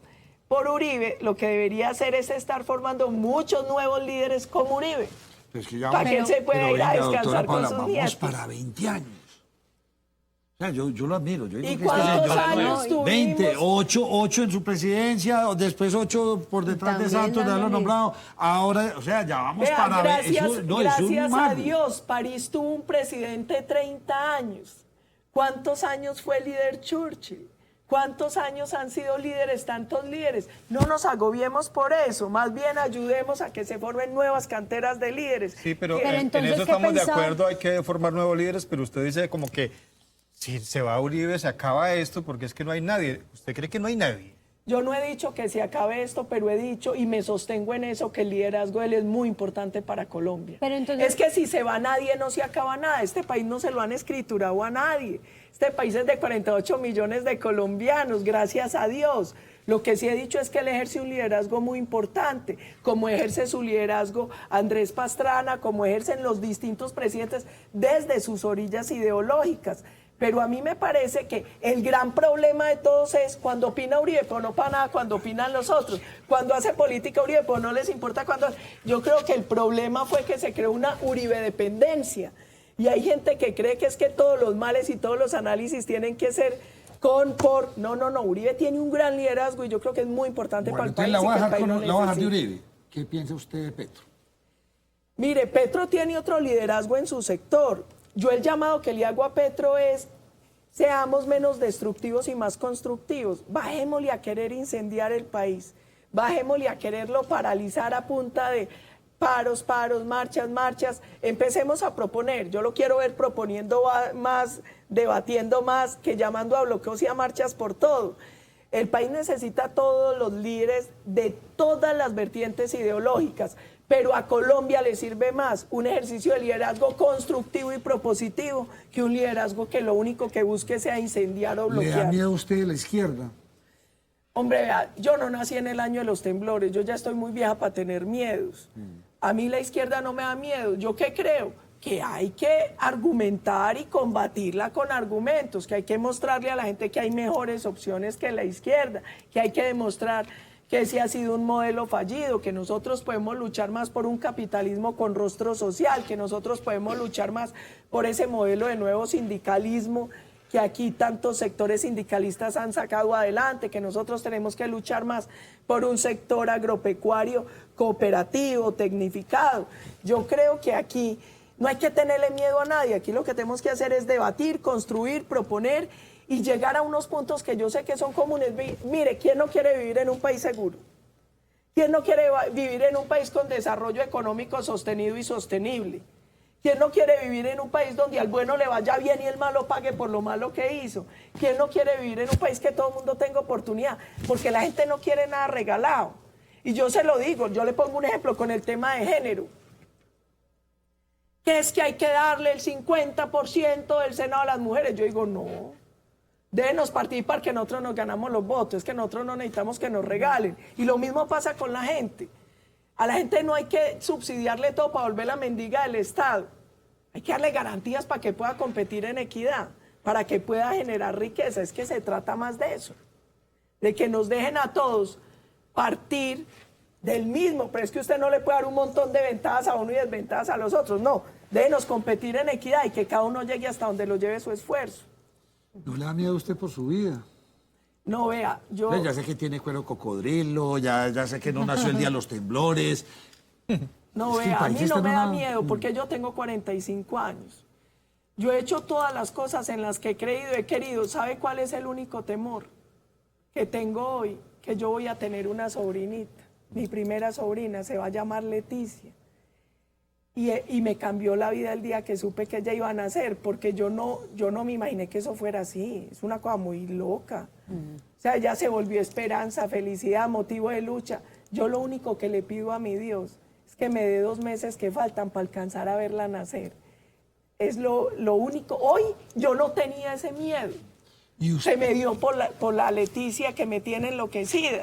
por Uribe, lo que debería hacer es estar formando muchos nuevos líderes como Uribe. Pero es que ya Para que él se pueda pero ir a venga, descansar doctora con Paola, sus vamos nietos. para 20 años. O sea, yo lo admiro. Yo digo ¿Y que este cuántos señor- años tuvimos? 20, 8 en su presidencia, después 8 por detrás de También Santos, de haberlo dándole. nombrado. Ahora, o sea, ya vamos Vea, para... gracias, eso, no, eso es un gracias a mago. Dios, París tuvo un presidente de 30 años. ¿Cuántos años fue el líder Churchill? ¿Cuántos años han sido líderes, tantos líderes? No nos agobiemos por eso, más bien ayudemos a que se formen nuevas canteras de líderes. Sí, pero Pero en entonces, eso ¿qué estamos de pensaba? acuerdo, hay que formar nuevos líderes, pero usted dice como que si se va Uribe se acaba esto porque es que no hay nadie. ¿Usted cree que no hay nadie? Yo no he dicho que se acabe esto, pero he dicho y me sostengo en eso que el liderazgo de él es muy importante para Colombia. Pero entonces- Es que si se va nadie no se acaba nada. Este país no se lo han escriturado a nadie. Este país es de 48 millones de colombianos, gracias a Dios. Lo que sí he dicho es que él ejerce un liderazgo muy importante, como ejerce su liderazgo Andrés Pastrana, como ejercen los distintos presidentes desde sus orillas ideológicas. Pero a mí me parece que el gran problema de todos es cuando opina Uribe, pero no para nada cuando opinan los otros. Cuando hace política Uribe, pero no les importa cuando... Yo creo que el problema fue que se creó una Uribe dependencia. Y hay gente que cree que es que todos los males y todos los análisis tienen que ser por... No, Uribe tiene un gran liderazgo y yo creo que es muy importante Bueno, para el entonces país. la voy a y que el dejar, país lo la voy a dejar de necesita. Uribe. ¿Qué piensa usted de Petro? Mire, Petro tiene otro liderazgo en su sector. Yo el llamado que le hago a Petro es, seamos menos destructivos y más constructivos. Bajémosle a querer incendiar el país. Bajémosle a quererlo paralizar a punta de paros, marchas, empecemos a proponer. Yo lo quiero ver proponiendo más, debatiendo más, que llamando a bloqueos y a marchas por todo. El país necesita a todos los líderes de todas las vertientes ideológicas, pero a Colombia le sirve más un ejercicio de liderazgo constructivo y propositivo que un liderazgo que lo único que busque sea incendiar o ¿Le bloquear. da miedo a usted de la izquierda? Hombre, vea, yo no nací en el año de los temblores, yo ya estoy muy vieja para tener miedos. A mí la izquierda no me da miedo. ¿Yo qué creo? Que hay que argumentar y combatirla con argumentos, que hay que mostrarle a la gente que hay mejores opciones que la izquierda, que hay que demostrar que ese ha sido un modelo fallido, que nosotros podemos luchar más por un capitalismo con rostro social, que nosotros podemos luchar más por ese modelo de nuevo sindicalismo que aquí tantos sectores sindicalistas han sacado adelante, que nosotros tenemos que luchar más por un sector agropecuario cooperativo, tecnificado. Yo creo que aquí no hay que tenerle miedo a nadie, aquí lo que tenemos que hacer es debatir, construir, proponer y llegar a unos puntos que yo sé que son comunes. Mire, ¿quién no quiere vivir en un país seguro? ¿Quién no quiere vivir en un país con desarrollo económico sostenido y sostenible? ¿Quién no quiere vivir en un país donde al bueno le vaya bien y el malo pague por lo malo que hizo? ¿Quién no quiere vivir en un país que todo el mundo tenga oportunidad? Porque la gente no quiere nada regalado. Y yo se lo digo, yo le pongo un ejemplo con el tema de género. ¿Qué es que hay que darle el 50% del Senado a las mujeres? Yo digo, no. Déjenos participar que nosotros nos ganamos los votos, es que nosotros no necesitamos que nos regalen. Y lo mismo pasa con la gente. A la gente no hay que subsidiarle todo para volver la mendiga del Estado. Hay que darle garantías para que pueda competir en equidad, para que pueda generar riqueza. Es que se trata más de eso, de que nos dejen a todos partir del mismo. Pero es que usted no le puede dar un montón de ventajas a uno y desventajas a los otros. No, déjenos competir en equidad y que cada uno llegue hasta donde lo lleve su esfuerzo. ¿No le da miedo a usted por su vida? No, vea, yo... Ya sé que tiene cuero cocodrilo, ya sé que no nació el día de los temblores. No, Es que el vea, a país mí está no en me da una- miedo porque yo tengo 45 años. Yo he hecho todas las cosas en las que he querido. ¿Sabe cuál es el único temor que tengo hoy? Que yo voy a tener una sobrinita. Mi primera sobrina se va a llamar Leticia. Y me cambió la vida el día que supe que ella iba a nacer, porque yo no me imaginé que eso fuera así. Es una cosa muy loca. O sea, ella se volvió esperanza, felicidad, motivo de lucha. Yo lo único que le pido a mi Dios es que me dé 2 meses que faltan para alcanzar a verla nacer. Es lo único. Hoy yo no tenía ese miedo. ¿Y usted? Se me dio por la Leticia que me tiene enloquecida.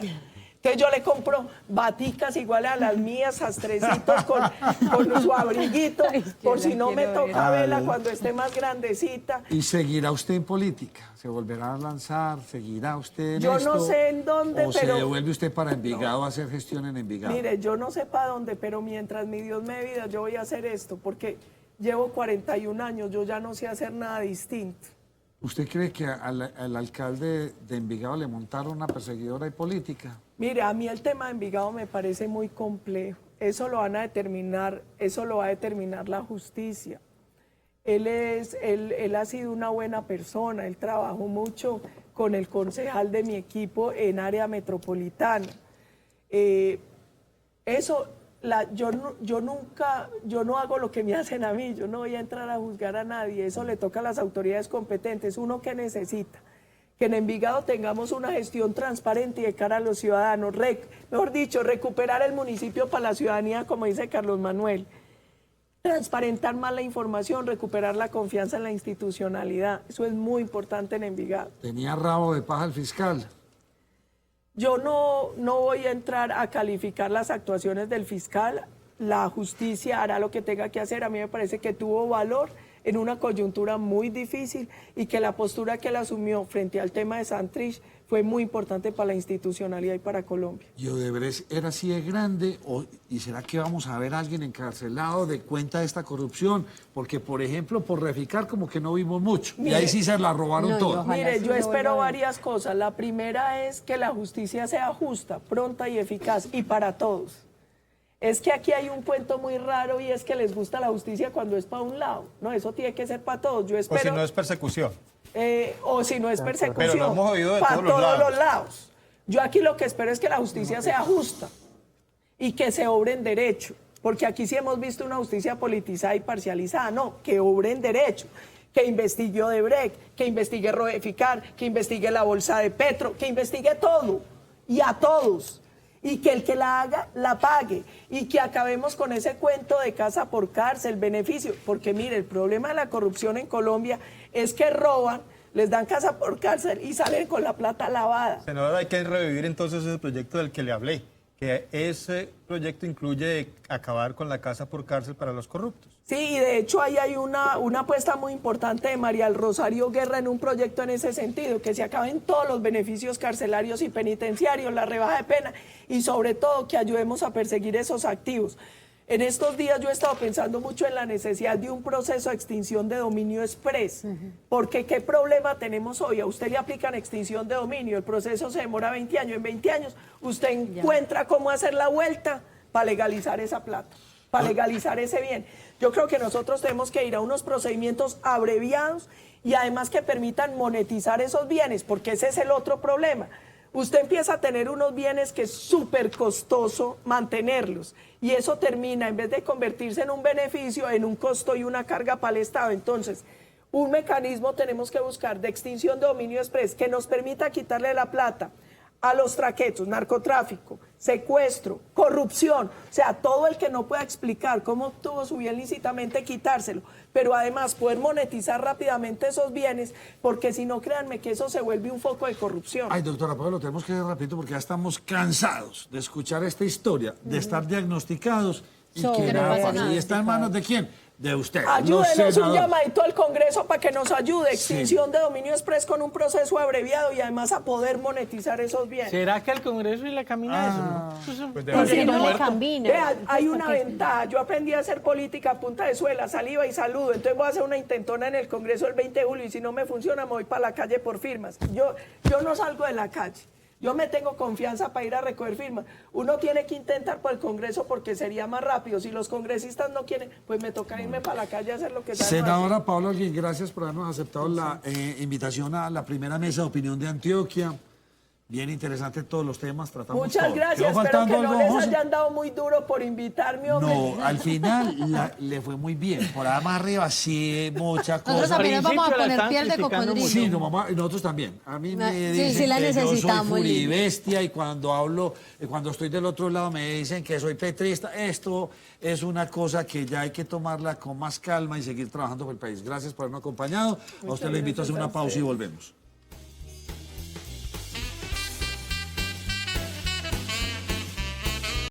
Entonces yo le compro baticas iguales a las mías, sastrecitos con su abriguito, por si no me toca verla cuando esté más grandecita. ¿Y seguirá usted en política? ¿Se volverá a lanzar? ¿Seguirá usted en Yo esto? no sé en dónde, ¿O pero... se devuelve usted para Envigado a hacer gestión en Envigado? Mire, yo no sé para dónde, pero mientras mi Dios me dé vida, yo voy a hacer esto, porque llevo 41 años, yo ya no sé hacer nada distinto. ¿Usted cree que al alcalde de Envigado le montaron una perseguidora y política? Mire, a mí el tema de Envigado me parece muy complejo. Eso lo va a determinar la justicia. Él ha sido una buena persona, él trabajó mucho con el concejal de mi equipo en área metropolitana. Yo no hago lo que me hacen a mí, yo no voy a entrar a juzgar a nadie, eso le toca a las autoridades competentes. Uno que necesita que en Envigado tengamos una gestión transparente y de cara a los ciudadanos, mejor dicho, recuperar el municipio para la ciudadanía, como dice Carlos Manuel, transparentar más la información, recuperar la confianza en la institucionalidad, eso es muy importante en Envigado. ¿Tenía rabo de paja el fiscal? Yo no voy a entrar a calificar las actuaciones del fiscal, la justicia hará lo que tenga que hacer. A mí me parece que tuvo valor en una coyuntura muy difícil y que la postura que él asumió frente al tema de Santrich fue muy importante para la institucionalidad y para Colombia. ¿Y Odebrecht era así de grande? ¿Y será que vamos a ver a alguien encarcelado de cuenta de esta corrupción? Porque, por ejemplo, por Reficar como que no vimos mucho. Y ahí sí se la robaron No, todo. ojalá Mire, sí yo lo espero vuelva a ver. varias cosas. La primera es que la justicia sea justa, pronta y eficaz y para todos. Es que aquí hay un cuento muy raro y es que les gusta la justicia cuando es para un lado. No, eso tiene que ser para todos. Yo O espero, si no es persecución. o si no es persecución, Pero lo hemos oído de para todos los todos lados. los lados. Yo aquí lo que espero es que la justicia sea justa y que se obre en derecho. porque aquí sí hemos visto una justicia politizada y parcializada, no, que obre en derecho, que investigue Odebrecht, que investigue Rodeficar, que investigue la bolsa de Petro, que investigue todo y a todos. Y que el que la haga, la pague. Y que acabemos con ese cuento de casa por cárcel, beneficio. Porque mire, el problema de la corrupción en Colombia es que roban, les dan casa por cárcel y salen con la plata lavada. Senadora, hay que revivir entonces ese proyecto del que le hablé, que ese proyecto incluye acabar con la casa por cárcel para los corruptos. Sí, y de hecho ahí hay una apuesta muy importante de María del Rosario Guerra en un proyecto en ese sentido, que se acaben todos los beneficios carcelarios y penitenciarios, la rebaja de pena y sobre todo que ayudemos a perseguir esos activos. En estos días yo he estado pensando mucho en la necesidad de un proceso de extinción de dominio express, porque ¿qué problema tenemos hoy? A usted le aplican extinción de dominio, el proceso se demora 20 años, en 20 años usted encuentra cómo hacer la vuelta para legalizar esa plata, para legalizar ese bien. Yo creo que nosotros tenemos que ir a unos procedimientos abreviados y además que permitan monetizar esos bienes, porque ese es el otro problema. Usted empieza a tener unos bienes que es súper costoso mantenerlos y eso termina, en vez de convertirse en un beneficio, en un costo y una carga para el Estado. Entonces, un mecanismo tenemos que buscar de extinción de dominio express que nos permita quitarle la plata a los traquetos, narcotráfico, secuestro, corrupción, o sea, todo el que no pueda explicar cómo obtuvo su bien lícitamente, quitárselo, pero además poder monetizar rápidamente esos bienes, porque si no, créanme que eso se vuelve un foco de corrupción. Ay, doctora Pablo, tenemos que ir rapidito porque ya estamos cansados de escuchar esta historia, de estar diagnosticados y que nada, ¿y está en manos de quién? De usted. Ayúdenos, un llamadito al Congreso para que nos ayude. Extinción de dominio express con un proceso abreviado y además a poder monetizar esos bienes. ¿Será que al Congreso le camina eso? Pues Porque no le camina. Vea, hay una ventaja. Yo aprendí a hacer política a punta de suela, saliva y saludo. Entonces voy a hacer una intentona en el Congreso el 20 de julio y si no me funciona me voy para la calle por firmas. Yo no salgo de la calle. Yo me tengo confianza para ir a recoger firmas. Uno tiene que intentar por el Congreso porque sería más rápido. Si los congresistas no quieren, pues me toca irme para la calle a hacer lo que sea. Senadora Paula Holguín, gracias por habernos aceptado la invitación a la primera mesa de opinión de Antioquia. Bien interesante todos los temas, tratamos Muchas todo. gracias, espero que no les hayan dado muy duro por invitarme, hombre. No, al final le fue muy bien. Por ahí más arriba sí, muchas Nosotros cosas. también nos vamos a poner piel de cocodrilo. Sí, nosotros también. A mí me dicen sí la que yo soy necesitamos, furibestia y cuando estoy del otro lado me dicen que soy petrista. Esto es una cosa que ya hay que tomarla con más calma y seguir trabajando por el país. Gracias por habernos acompañado. A usted le invito a hacer una pausa y volvemos.